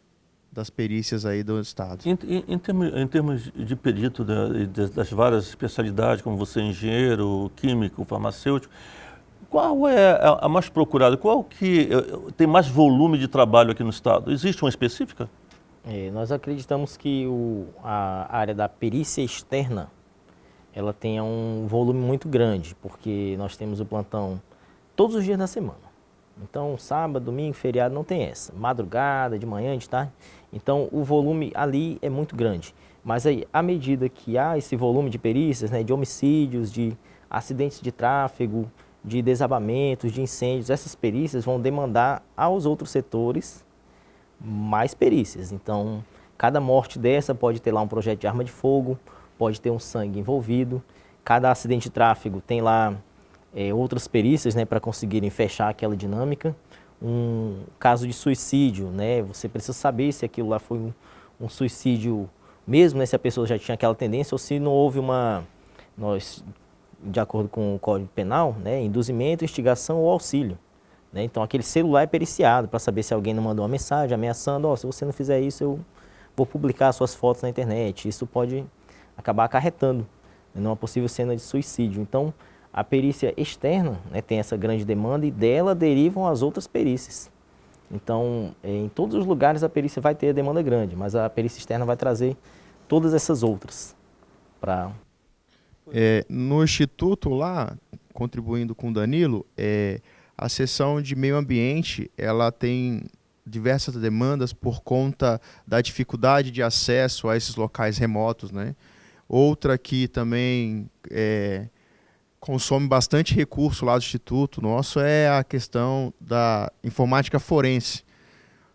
perícias aí do Estado. Em termos de perito das várias especialidades, como você é engenheiro, químico, farmacêutico, qual é a mais procurada? Qual que tem mais volume de trabalho aqui no Estado? Existe uma específica? Nós acreditamos que a área da perícia externa, ela tenha um volume muito grande, porque nós temos o plantão todos os dias da semana. Então, sábado, domingo, feriado, não tem essa. Madrugada, de manhã, de tarde. Então, o volume ali é muito grande. Mas aí, à medida que há esse volume de perícias, né, de homicídios, de acidentes de tráfego, de desabamentos, de incêndios, essas perícias vão demandar aos outros setores mais perícias. Então, cada morte dessa pode ter lá um projeto de arma de fogo, pode ter um sangue envolvido. Cada acidente de tráfego tem lá outras perícias, né, para conseguirem fechar aquela dinâmica. Um caso de suicídio, né, você precisa saber se aquilo lá foi um suicídio mesmo, né, se a pessoa já tinha aquela tendência ou se não houve de acordo com o Código Penal, né, induzimento, instigação ou auxílio. Né? Então, aquele celular é periciado para saber se alguém não mandou uma mensagem ameaçando, se você não fizer isso, eu vou publicar suas fotos na internet. Isso pode acabar acarretando, né, numa possível cena de suicídio. Então, a perícia externa, né, tem essa grande demanda e dela derivam as outras perícias. Então, em todos os lugares a perícia vai ter a demanda grande, mas a perícia externa vai trazer todas essas outras para... No Instituto lá, contribuindo com o Danilo, a seção de meio ambiente, ela tem diversas demandas por conta da dificuldade de acesso a esses locais remotos, né? Outra que também consome bastante recurso lá do Instituto nosso é a questão da informática forense.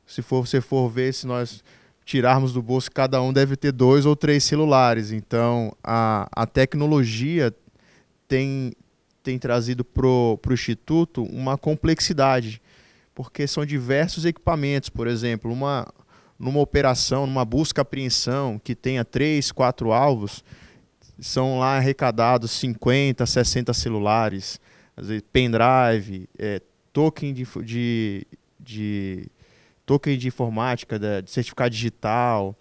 Se você for ver, se nós tirarmos do bolso, cada um deve ter 2 ou 3 celulares. Então, a tecnologia tem trazido para o Instituto uma complexidade, porque são diversos equipamentos. Por exemplo, numa operação, numa busca-apreensão que tenha 3, 4 alvos, são lá arrecadados 50, 60 celulares, às vezes pendrive, token de informática, de certificado digital,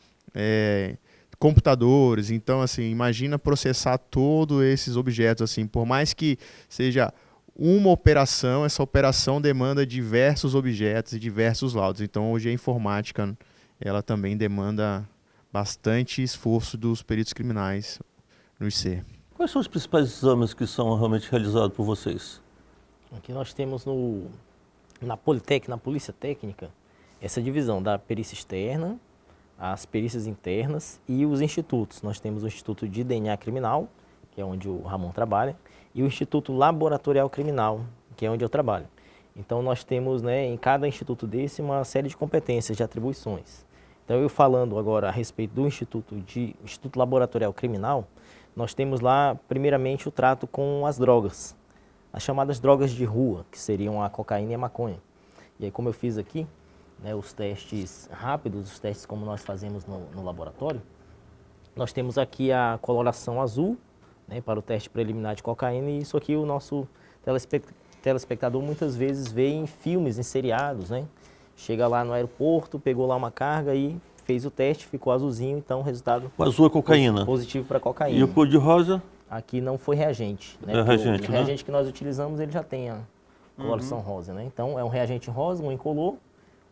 computadores. Então, assim, imagina processar todos esses objetos, assim, por mais que seja uma operação, essa operação demanda diversos objetos e diversos laudos. Então, hoje a informática, ela também demanda bastante esforço dos peritos criminais no IC. Quais são os principais exames que são realmente realizados por vocês? Aqui nós temos na Politec, na Polícia Técnica, essa divisão da perícia externa, as perícias internas e os institutos. Nós temos o Instituto de DNA Criminal, que é onde o Ramon trabalha, e o Instituto Laboratorial Criminal, que é onde eu trabalho. Então nós temos, né, em cada instituto desse uma série de competências, de atribuições. Então eu falando agora a respeito do Instituto Laboratorial Criminal, nós temos lá primeiramente o trato com as drogas, as chamadas drogas de rua, que seriam a cocaína e a maconha. E aí como eu fiz aqui, né, os testes rápidos, os testes como nós fazemos no laboratório, nós temos aqui a coloração azul, né, para o teste preliminar de cocaína, e isso aqui o nosso telespectador muitas vezes vê em filmes, em seriados, né? Chega lá no aeroporto, pegou lá uma carga e fez o teste, ficou azulzinho, então o resultado... O azul é cocaína. Positivo para cocaína. E o cor de rosa? Aqui não foi reagente, né? É reagente, o reagente que nós utilizamos, ele já tem a coloração rosa, né? Então é um reagente rosa, um incolor,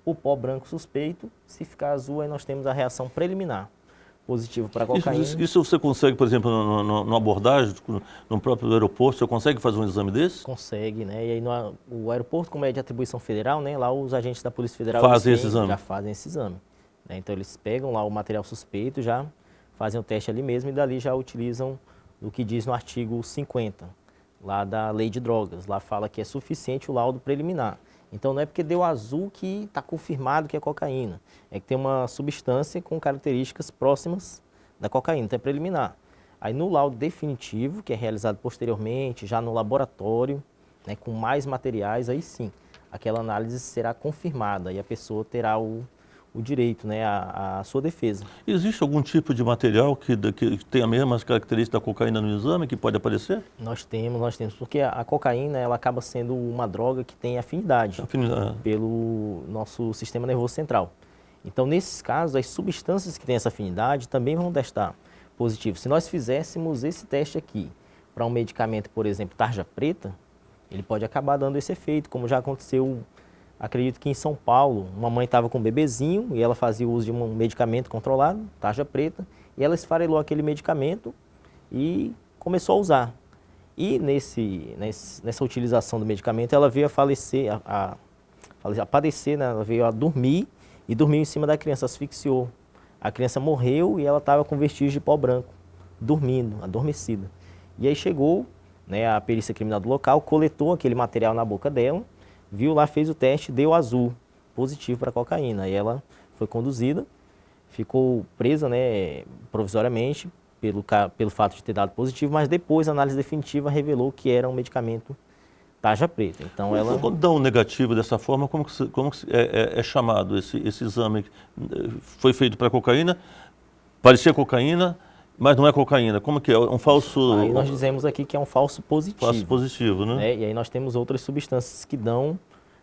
o pó branco suspeito, se ficar azul aí nós temos a reação preliminar. Positivo para cocaína. Isso você consegue, por exemplo, numa abordagem, no próprio aeroporto, você consegue fazer um exame desse? Consegue, né? E aí o aeroporto, como é de atribuição federal, né? Lá os agentes da Polícia Federal fazem esse exame. Já fazem esse exame. Né? Então eles pegam lá o material suspeito, já fazem o teste ali mesmo e dali já utilizam o que diz no artigo 50, lá da Lei de Drogas. Lá fala que é suficiente o laudo preliminar. Então não é porque deu azul que está confirmado que é cocaína. É que tem uma substância com características próximas da cocaína, então é preliminar. Aí no laudo definitivo, que é realizado posteriormente, já no laboratório, né, com mais materiais, aí sim, aquela análise será confirmada e a pessoa terá o direito, né, a sua defesa. Existe algum tipo de material que tem as mesmas características da cocaína no exame que pode aparecer? Nós temos, porque a cocaína ela acaba sendo uma droga que tem afinidade pelo nosso sistema nervoso central. Então, nesses casos, as substâncias que têm essa afinidade também vão testar positivo. Se nós fizéssemos esse teste aqui para um medicamento, por exemplo, tarja preta, ele pode acabar dando esse efeito, como já aconteceu. Acredito que em São Paulo, uma mãe estava com um bebezinho e ela fazia uso de um medicamento controlado, tarja preta, e ela esfarelou aquele medicamento e começou a usar. E nessa utilização do medicamento, ela veio a falecer, a padecer, né? Ela veio a dormir e dormiu em cima da criança, asfixiou. A criança morreu e ela estava com vestígios de pó branco, dormindo, adormecida. E aí chegou, né, a perícia criminal do local, coletou aquele material na boca dela, viu lá, fez o teste, deu azul, positivo para cocaína. Aí ela foi conduzida, ficou presa, né, provisoriamente pelo fato de ter dado positivo, mas depois a análise definitiva revelou que era um medicamento tarja preta. Então ela... Quando dá um negativo dessa forma, como é chamado esse exame? Foi feito para cocaína, parecia cocaína, mas não é cocaína. Como que é? Um falso... Aí nós dizemos aqui que é um falso positivo. Falso positivo, né? E aí nós temos outras substâncias que dão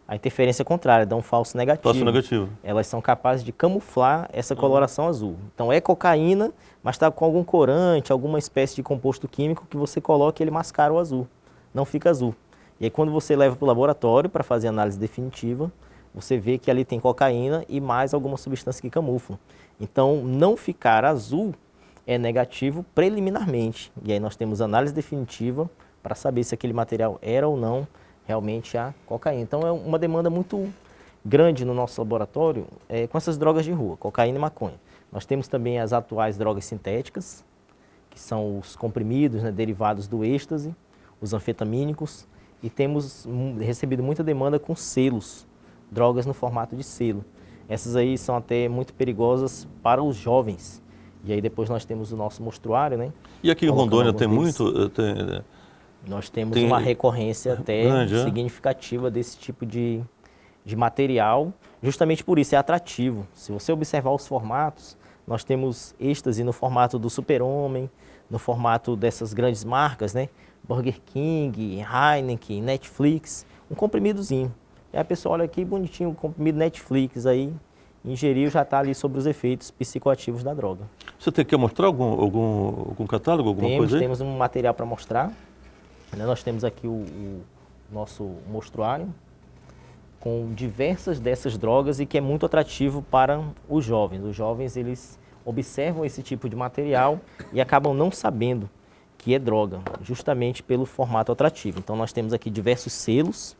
a interferência contrária, dão um falso negativo. Falso negativo. Elas são capazes de camuflar essa coloração azul. Então é cocaína, mas está com algum corante, alguma espécie de composto químico que você coloca e ele mascara o azul. Não fica azul. E aí quando você leva para o laboratório para fazer a análise definitiva, você vê que ali tem cocaína e mais algumas substâncias que camuflam. Então não ficar azul é negativo preliminarmente. E aí nós temos análise definitiva para saber se aquele material era ou não realmente a cocaína. Então é uma demanda muito grande no nosso laboratório com essas drogas de rua, cocaína e maconha. Nós temos também as atuais drogas sintéticas, que são os comprimidos, né, derivados do êxtase, os anfetamínicos, e temos recebido muita demanda com selos, drogas no formato de selo. Essas aí são até muito perigosas para os jovens. E aí depois nós temos o nosso mostruário, né? E aqui em Rondônia tem muito? Nós temos uma recorrência até grande, significativa desse tipo de material. Justamente por isso é atrativo. Se você observar os formatos, nós temos êxtase no formato do Super-Homem, no formato dessas grandes marcas, né? Burger King, Heineken, Netflix, um comprimidozinho. E a pessoa olha aqui bonitinho, um comprimido Netflix aí, ingeriu já está ali sobre os efeitos psicoativos da droga. Você quer mostrar algum catálogo, alguma coisa aí? Temos um material para mostrar. Nós temos aqui o nosso mostruário com diversas dessas drogas e que é muito atrativo para os jovens. Os jovens, eles observam esse tipo de material e acabam não sabendo que é droga, justamente pelo formato atrativo. Então nós temos aqui diversos selos,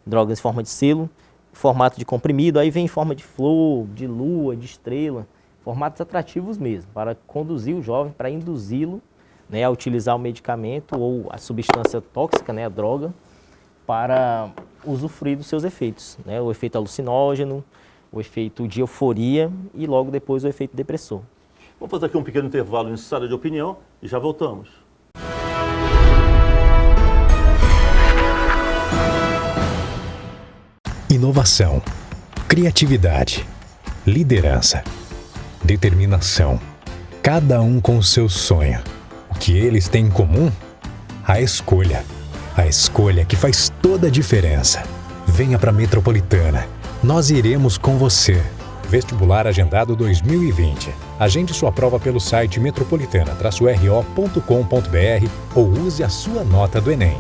drogas em forma de selo, formato de comprimido, aí vem em forma de flor, de lua, de estrela, formatos atrativos mesmo, para conduzir o jovem, para induzi-lo, né, a utilizar o medicamento ou a substância tóxica, né, a droga, para usufruir dos seus efeitos, né, o efeito alucinógeno, o efeito de euforia e logo depois o efeito depressor. Vamos fazer aqui um pequeno intervalo em sala de opinião e já voltamos. Inovação, criatividade, liderança, determinação. Cada um com o seu sonho. O que eles têm em comum? A escolha. A escolha que faz toda a diferença. Venha para a Metropolitana. Nós iremos com você. Vestibular agendado 2020. Agende sua prova pelo site metropolitana-ro.com.br ou use a sua nota do Enem.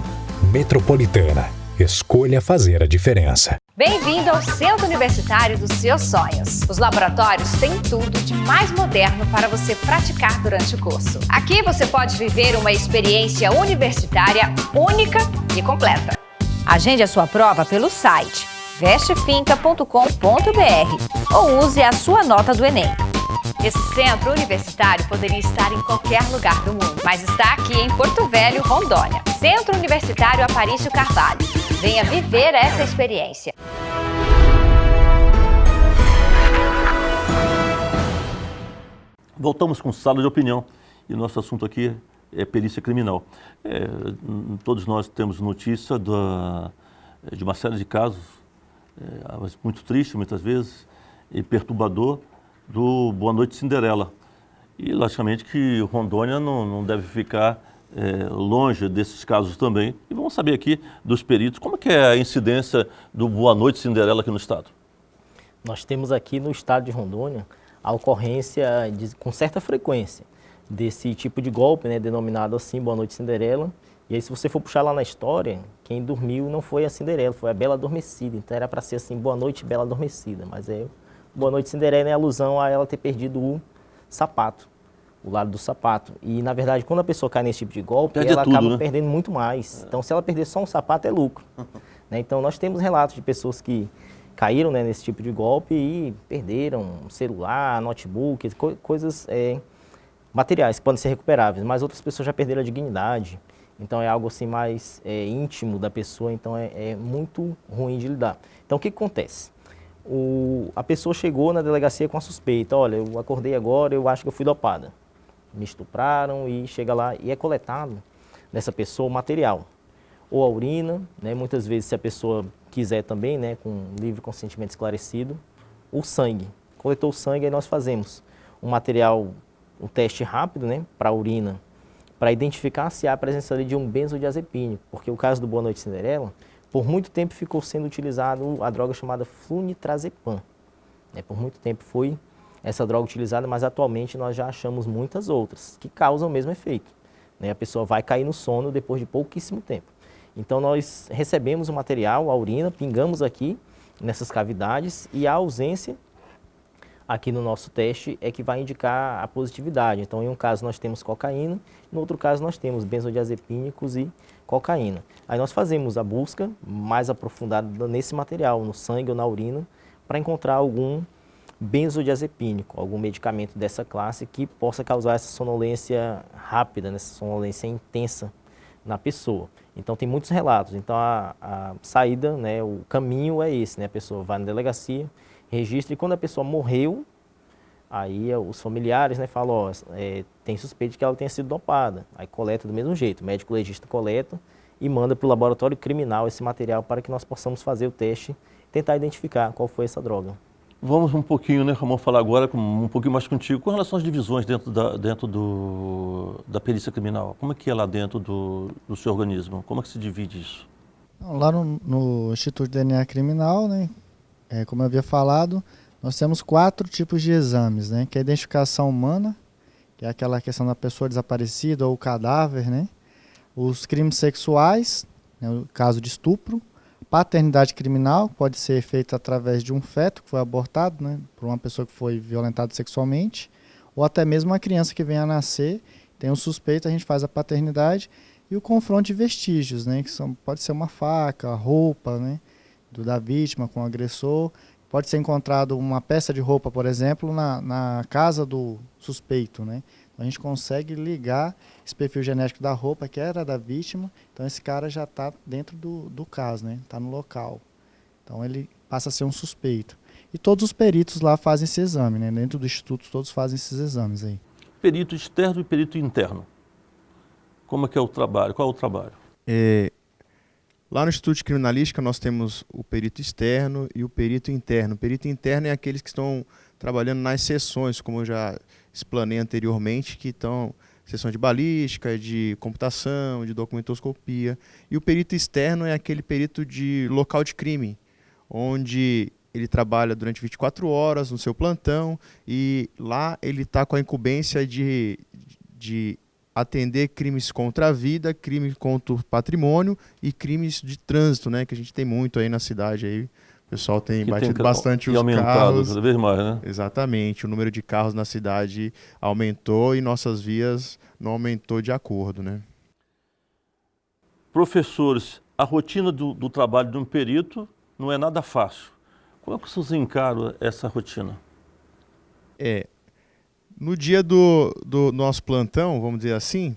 Metropolitana. Escolha fazer a diferença. Bem-vindo ao Centro Universitário dos seus sonhos. Os laboratórios têm tudo de mais moderno para você praticar durante o curso. Aqui você pode viver uma experiência universitária única e completa. Agende a sua prova pelo site vestefinca.com.br ou use a sua nota do Enem. Esse centro universitário poderia estar em qualquer lugar do mundo, mas está aqui em Porto Velho, Rondônia. Centro Universitário Aparício Carvalho. Venha viver essa experiência. Voltamos com sala de opinião e nosso assunto aqui é perícia criminal. Todos nós temos notícia de uma série de casos, muito triste muitas vezes e perturbador, do Boa Noite Cinderela. E logicamente que Rondônia não deve ficar longe desses casos também. E vamos saber aqui dos peritos, como que é a incidência do Boa Noite Cinderela aqui no estado? Nós temos aqui no estado de Rondônia a ocorrência com certa frequência desse tipo de golpe, né, denominado assim, Boa Noite Cinderela. E aí, se você for puxar lá na história, quem dormiu não foi a Cinderela, foi a Bela Adormecida. Então era para ser assim, Boa Noite Bela Adormecida, mas Boa Noite Cinderela é alusão a ela ter perdido o sapato, o lado do sapato. E, na verdade, quando a pessoa cai nesse tipo de golpe, ela acaba perdendo muito mais. Então, se ela perder só um sapato, é lucro. Né? Então, nós temos relatos de pessoas que caíram, né, nesse tipo de golpe e perderam celular, notebook, coisas materiais que podem ser recuperáveis. Mas outras pessoas já perderam a dignidade. Então, é algo assim mais íntimo da pessoa, então é muito ruim de lidar. Então, o que acontece? A pessoa chegou na delegacia com a suspeita, olha, eu acordei agora, eu acho que eu fui dopada. Me estupraram e chega lá e é coletado dessa pessoa o material. Ou a urina, né, muitas vezes se a pessoa quiser também, né, com livre consentimento esclarecido, o sangue. Coletou o sangue, aí nós fazemos um teste rápido, né, para a urina, para identificar se há a presença ali de um benzodiazepínico, porque o caso do Boa Noite Cinderela, por muito tempo ficou sendo utilizado a droga chamada flunitrazepam. Por muito tempo foi essa droga utilizada, mas atualmente nós já achamos muitas outras que causam o mesmo efeito. A pessoa vai cair no sono depois de pouquíssimo tempo. Então nós recebemos o material, a urina, pingamos aqui nessas cavidades e a ausência aqui no nosso teste é que vai indicar a positividade. Então, em um caso nós temos cocaína, no outro caso nós temos benzodiazepínicos e cocaína. Aí nós fazemos a busca mais aprofundada nesse material, no sangue ou na urina, para encontrar algum benzodiazepínico, algum medicamento dessa classe que possa causar essa sonolência rápida, essa sonolência intensa na pessoa. Então, tem muitos relatos. Então, a saída, né, o caminho é esse, né? A pessoa vai na delegacia, registra, e quando a pessoa morreu, aí os familiares, né, falam, tem suspeita de que ela tenha sido dopada. Aí coleta do mesmo jeito, o médico legista coleta e manda para o laboratório criminal esse material para que nós possamos fazer o teste, tentar identificar qual foi essa droga. Vamos um pouquinho, né, Ramon, falar agora um pouquinho mais contigo, com relação às divisões dentro da perícia criminal. Como é que é lá dentro do seu organismo? Como é que se divide isso? Lá no Instituto de DNA Criminal, né, como eu havia falado, Nós temos 4 tipos de exames, né? Que é a identificação humana, que é aquela questão da pessoa desaparecida ou cadáver, né? Os crimes sexuais, né? O caso de estupro. Paternidade criminal, pode ser feita através de um feto que foi abortado, né? Por uma pessoa que foi violentada sexualmente, ou até mesmo uma criança que vem a nascer, tem um suspeito, a gente faz a paternidade. E o confronto de vestígios, né? Que pode ser uma faca, roupa, né? Da vítima com o agressor. Pode ser encontrado uma peça de roupa, por exemplo, na casa do suspeito, né? Então a gente consegue ligar esse perfil genético da roupa que era da vítima, então esse cara já está dentro do caso, né? Está no local. Então ele passa a ser um suspeito. E todos os peritos lá fazem esse exame, né? Dentro do instituto todos fazem esses exames aí. Perito externo e perito interno. Como é que é o trabalho? Qual é o trabalho? Lá no Instituto de Criminalística nós temos o perito externo e o perito interno. O perito interno é aqueles que estão trabalhando nas seções, como eu já explanei anteriormente, que estão seção de balística, de computação, de documentoscopia. E o perito externo é aquele perito de local de crime, onde ele trabalha durante 24 horas no seu plantão e lá ele está com a incumbência de atender crimes contra a vida, crimes contra o patrimônio e crimes de trânsito, né, que a gente tem muito aí na cidade. Aí, o pessoal tem batido bastante os carros. Cada vez mais, né? Exatamente, o número de carros na cidade aumentou e nossas vias não aumentou de acordo, né? Professores, a rotina do trabalho de um perito não é nada fácil. Como é que vocês encaram essa rotina? No dia do nosso plantão, vamos dizer assim,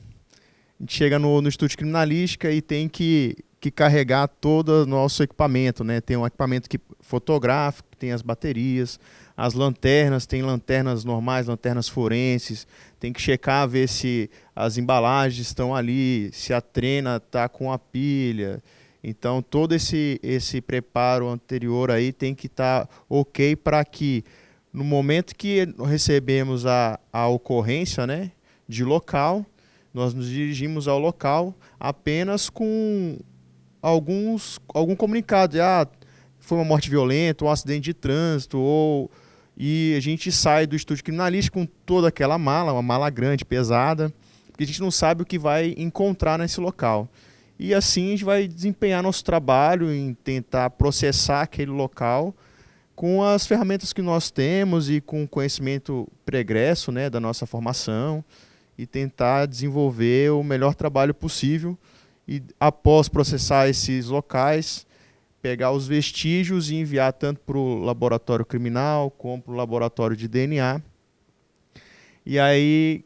a gente chega no Instituto de Criminalística e tem que carregar todo o nosso equipamento, né? Tem um equipamento fotográfico, tem as baterias, as lanternas, tem lanternas normais, lanternas forenses, tem que checar, ver se as embalagens estão ali, se a trena está com a pilha. Então, todo esse preparo anterior aí tem que estar ok para que, no momento que recebemos a ocorrência, né, de local, nós nos dirigimos ao local apenas com algum comunicado. Foi uma morte violenta, um acidente de trânsito, e a gente sai do Instituto Criminalístico com toda aquela mala, uma mala grande, pesada, porque a gente não sabe o que vai encontrar nesse local. E assim a gente vai desempenhar nosso trabalho em tentar processar aquele local com as ferramentas que nós temos e com o conhecimento pregresso, né, da nossa formação, e tentar desenvolver o melhor trabalho possível. E após processar esses locais, pegar os vestígios e enviar tanto para o laboratório criminal como para o laboratório de DNA. E aí,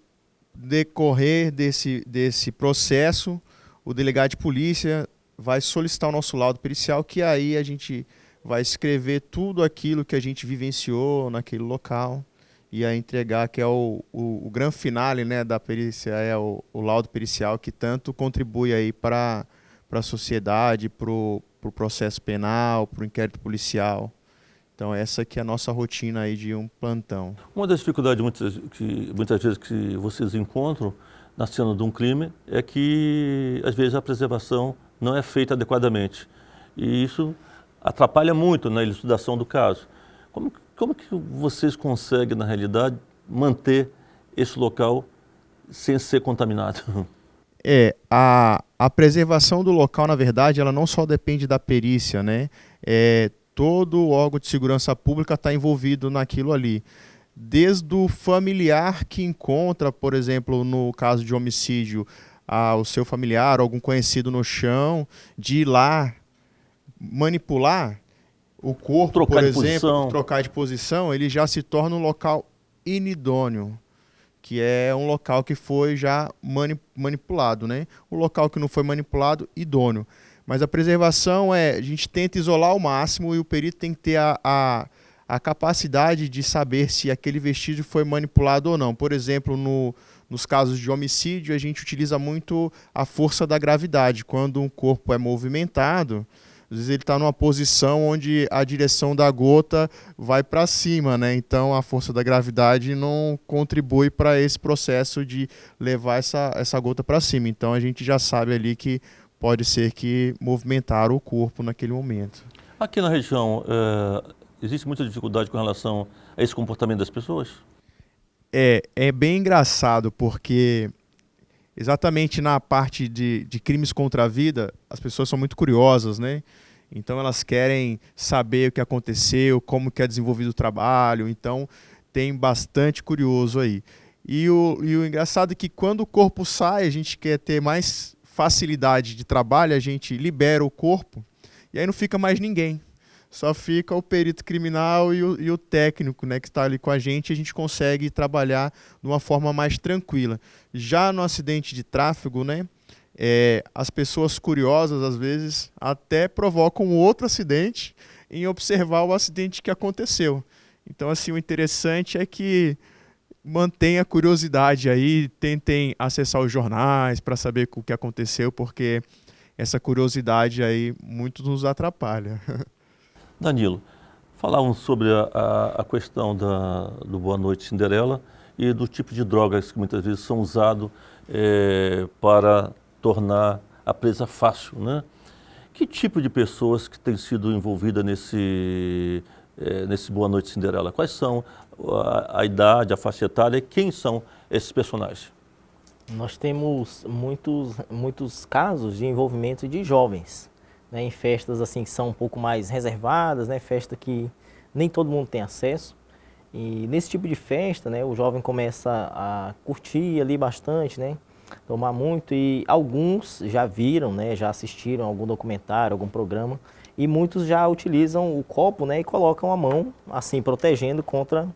decorrer desse processo, o delegado de polícia vai solicitar o nosso laudo pericial, que aí a gente vai escrever tudo aquilo que a gente vivenciou naquele local e a entregar, que é o grande finale, né, da perícia, é o laudo pericial, que tanto contribui aí para a sociedade, para o processo penal, para o inquérito policial. Então essa que é a nossa rotina aí de um plantão. Uma das dificuldades muitas vezes que vocês encontram na cena de um crime é que, às vezes, a preservação não é feita adequadamente. E isso atrapalha muito na elucidação do caso. Como que vocês conseguem, na realidade, manter esse local sem ser contaminado? A preservação do local, na verdade, ela não só depende da perícia, né? Todo o órgão de segurança pública está envolvido naquilo ali. Desde o familiar que encontra, por exemplo, no caso de homicídio, o seu familiar, algum conhecido no chão, de ir lá manipular o corpo, por exemplo, trocar de posição, ele já se torna um local inidôneo, que é um local que foi já manipulado, né? O local que não foi manipulado, idôneo. Mas a preservação a gente tenta isolar ao máximo e o perito tem que ter a capacidade de saber se aquele vestígio foi manipulado ou não. Por exemplo, nos casos de homicídio, a gente utiliza muito a força da gravidade. Quando um corpo é movimentado, às vezes ele está numa posição onde a direção da gota vai para cima, né? Então a força da gravidade não contribui para esse processo de levar essa gota para cima. Então a gente já sabe ali que pode ser que movimentaram o corpo naquele momento. Aqui na região, existe muita dificuldade com relação a esse comportamento das pessoas? É bem engraçado, porque exatamente na parte de crimes contra a vida, as pessoas são muito curiosas, né? Então elas querem saber o que aconteceu, como que é desenvolvido o trabalho, então tem bastante curioso aí. E o engraçado é que quando o corpo sai, a gente quer ter mais facilidade de trabalho, a gente libera o corpo e aí não fica mais ninguém. Só fica o perito criminal e o técnico, né, que está ali com a gente consegue trabalhar de uma forma mais tranquila. Já no acidente de tráfego, né, as pessoas curiosas, às vezes, até provocam outro acidente em observar o acidente que aconteceu. Então, assim, o interessante é que mantenha a curiosidade aí, tentem acessar os jornais para saber o que aconteceu, porque essa curiosidade aí muito nos atrapalha. Danilo, falávamos sobre a questão do Boa Noite Cinderela e do tipo de drogas que muitas vezes são usados para tornar a presa fácil, né? Que tipo de pessoas que têm sido envolvidas nesse Boa Noite Cinderela? Quais são a idade, a faixa etária e quem são esses personagens? Nós temos muitos casos de envolvimento de jovens, né, em festas assim que são um pouco mais reservadas, né, festa que nem todo mundo tem acesso. E nesse tipo de festa, né, o jovem começa a curtir ali bastante, né, tomar muito, e alguns já viram, né, já assistiram algum documentário, algum programa, e muitos já utilizam o copo, né, e colocam a mão assim protegendo contra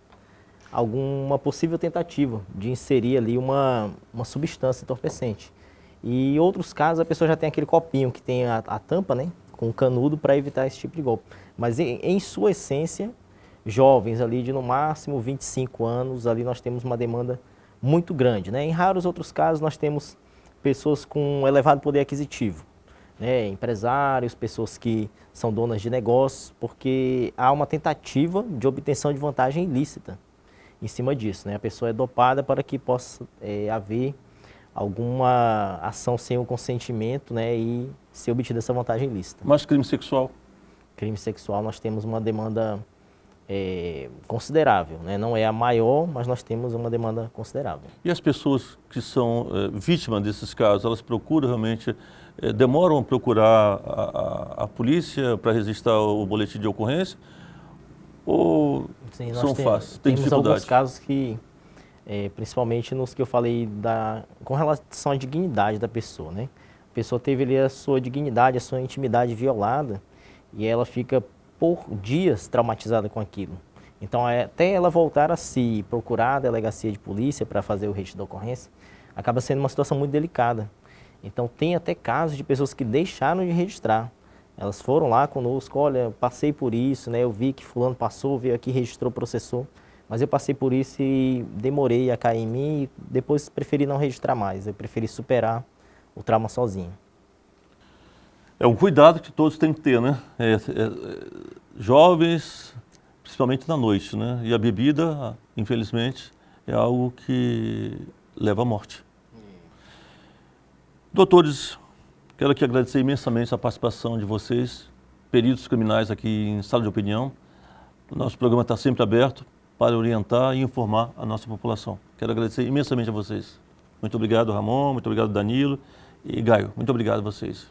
alguma possível tentativa de inserir ali uma substância entorpecente. E em outros casos a pessoa já tem aquele copinho que tem a tampa, né, com o canudo para evitar esse tipo de golpe. Mas em sua essência, jovens ali de no máximo 25 anos, ali nós temos uma demanda muito grande, né? Em raros outros casos nós temos pessoas com elevado poder aquisitivo, né, empresários, pessoas que são donas de negócios, porque há uma tentativa de obtenção de vantagem ilícita em cima disso, né? A pessoa é dopada para que possa haver alguma ação sem o consentimento, né, e ser obtida essa vantagem ilícita. Mas crime sexual? Crime sexual nós temos uma demanda considerável, né? Não é a maior, mas nós temos uma demanda considerável. E as pessoas que são vítimas desses casos, elas procuram realmente, demoram a procurar a polícia para registrar o boletim de ocorrência? Ou Sim, são fáceis? Tem temos dificuldade? alguns casos que, principalmente nos que eu falei com relação à dignidade da pessoa, né? A pessoa teve ali a sua dignidade, a sua intimidade violada e ela fica por dias traumatizada com aquilo. Então, até ela voltar a se procurar a delegacia de polícia para fazer o registro da ocorrência, acaba sendo uma situação muito delicada. Então, tem até casos de pessoas que deixaram de registrar. Elas foram lá conosco, olha, passei por isso, né? Eu vi que fulano passou, veio aqui, registrou, processou, mas eu passei por isso e demorei a cair em mim e depois preferi não registrar mais, eu preferi superar o trauma sozinho. É um cuidado que todos têm que ter, né? Jovens, principalmente na noite, né? E a bebida, infelizmente, é algo que leva à morte. Doutores, quero aqui agradecer imensamente a participação de vocês, peritos criminais aqui em Sala de Opinião. O nosso programa está sempre aberto para orientar e informar a nossa população. Quero agradecer imensamente a vocês. Muito obrigado, Ramon, muito obrigado, Danilo e Gaio. Muito obrigado a vocês.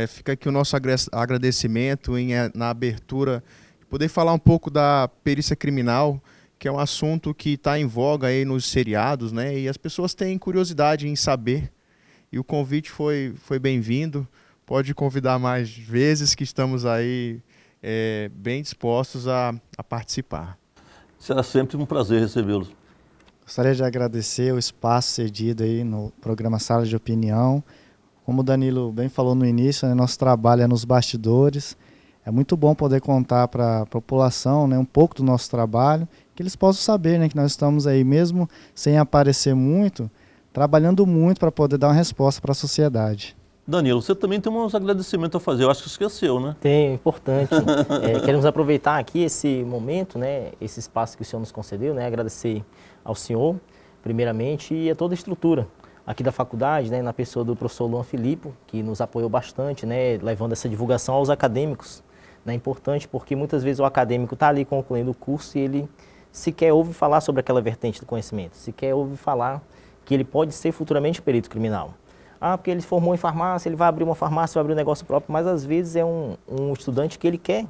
Fica aqui o nosso agradecimento na abertura, poder falar um pouco da perícia criminal, que é um assunto que está em voga aí nos seriados, né? E as pessoas têm curiosidade em saber. E o convite foi bem-vindo. Pode convidar mais vezes, que estamos aí bem dispostos a participar. Será sempre um prazer recebê-los. Gostaria de agradecer o espaço cedido aí no programa Sala de Opinião. Como o Danilo bem falou no início, né, nosso trabalho é nos bastidores. É muito bom poder contar para a população, né, um pouco do nosso trabalho, que eles possam saber, né, que nós estamos aí, mesmo sem aparecer muito, trabalhando muito para poder dar uma resposta para a sociedade. Danilo, você também tem uns agradecimentos a fazer, eu acho que esqueceu, né? Tem, importante. Queremos aproveitar aqui esse momento, né, esse espaço que o senhor nos concedeu, né, agradecer ao senhor, primeiramente, e a toda a estrutura aqui da faculdade, né, na pessoa do professor Luan Filipe, que nos apoiou bastante, né, levando essa divulgação aos acadêmicos É importante porque muitas vezes o acadêmico está ali concluindo o curso e ele sequer ouve falar sobre aquela vertente do conhecimento, sequer ouve falar que ele pode ser futuramente perito criminal. Ah, porque ele formou em farmácia, ele vai abrir uma farmácia, vai abrir um negócio próprio, mas às vezes é um estudante que ele quer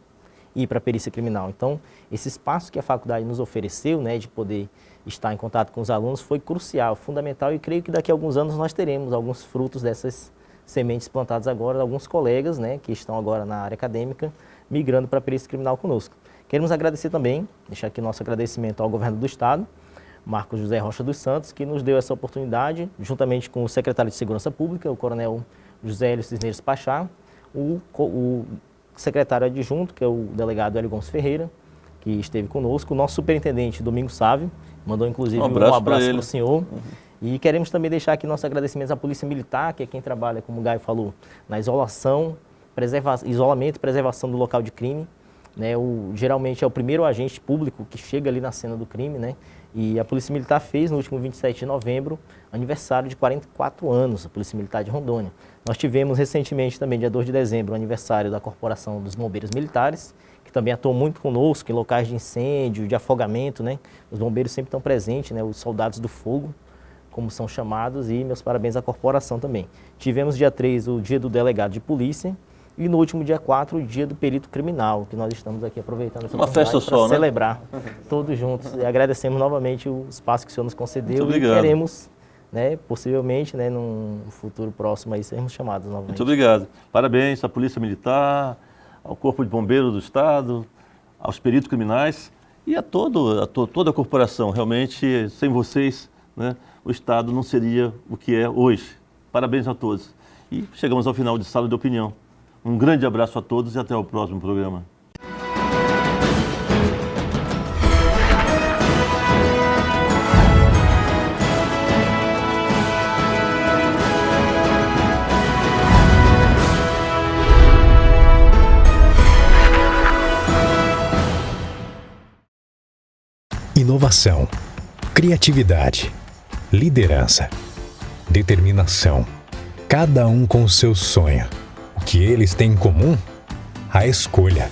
ir para a perícia criminal. Então, esse espaço que a faculdade nos ofereceu, né, de poder estar em contato com os alunos, foi crucial, fundamental, e creio que daqui a alguns anos nós teremos alguns frutos dessas sementes plantadas agora, alguns colegas, né, que estão agora na área acadêmica, migrando para a perícia criminal conosco. Queremos agradecer também, deixar aqui nosso agradecimento ao governo do Estado, Marcos José Rocha dos Santos, que nos deu essa oportunidade, juntamente com o secretário de Segurança Pública, o coronel José Hélio Cisneros Pachá, o secretário adjunto, que é o delegado Hélio Gomes Ferreira, que esteve conosco, o nosso superintendente Domingos Sávio, mandou inclusive um abraço para o senhor. E queremos também deixar aqui nossos agradecimentos à Polícia Militar, que é quem trabalha, como o Gaio falou, na isolamento e preservação do local de crime. Né, geralmente é o primeiro agente público que chega ali na cena do crime, né? E a Polícia Militar fez, no último 27 de novembro, aniversário de 44 anos, a Polícia Militar de Rondônia. Nós tivemos recentemente também, dia 2 de dezembro, o aniversário da Corporação dos Bombeiros Militares, que também atuou muito conosco em locais de incêndio, de afogamento, né? Os bombeiros sempre estão presentes, né? Os soldados do fogo, como são chamados, e meus parabéns à corporação também. Tivemos dia 3 o dia do delegado de polícia, e no último dia 4, o dia do perito criminal, que nós estamos aqui aproveitando essa oportunidade para celebrar todos juntos. E agradecemos novamente o espaço que o senhor nos concedeu e queremos, né, possivelmente, né, num futuro próximo, aí, sermos chamados novamente. Muito obrigado. Parabéns à Polícia Militar, ao Corpo de Bombeiros do Estado, aos peritos criminais e a toda a corporação. Realmente, sem vocês, né, o Estado não seria o que é hoje. Parabéns a todos. E chegamos ao final de Sala de Opinião. Um grande abraço a todos e até o próximo programa. Inovação, criatividade, liderança, determinação. Cada um com o seu sonho. O que eles têm em comum? A escolha.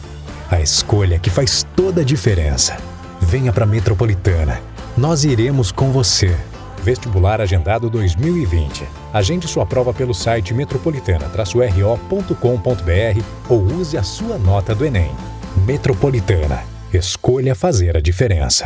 A escolha que faz toda a diferença. Venha para a Metropolitana. Nós iremos com você. Vestibular agendado 2020. Agende sua prova pelo site metropolitana-ro.com.br ou use a sua nota do Enem. Metropolitana. Escolha fazer a diferença.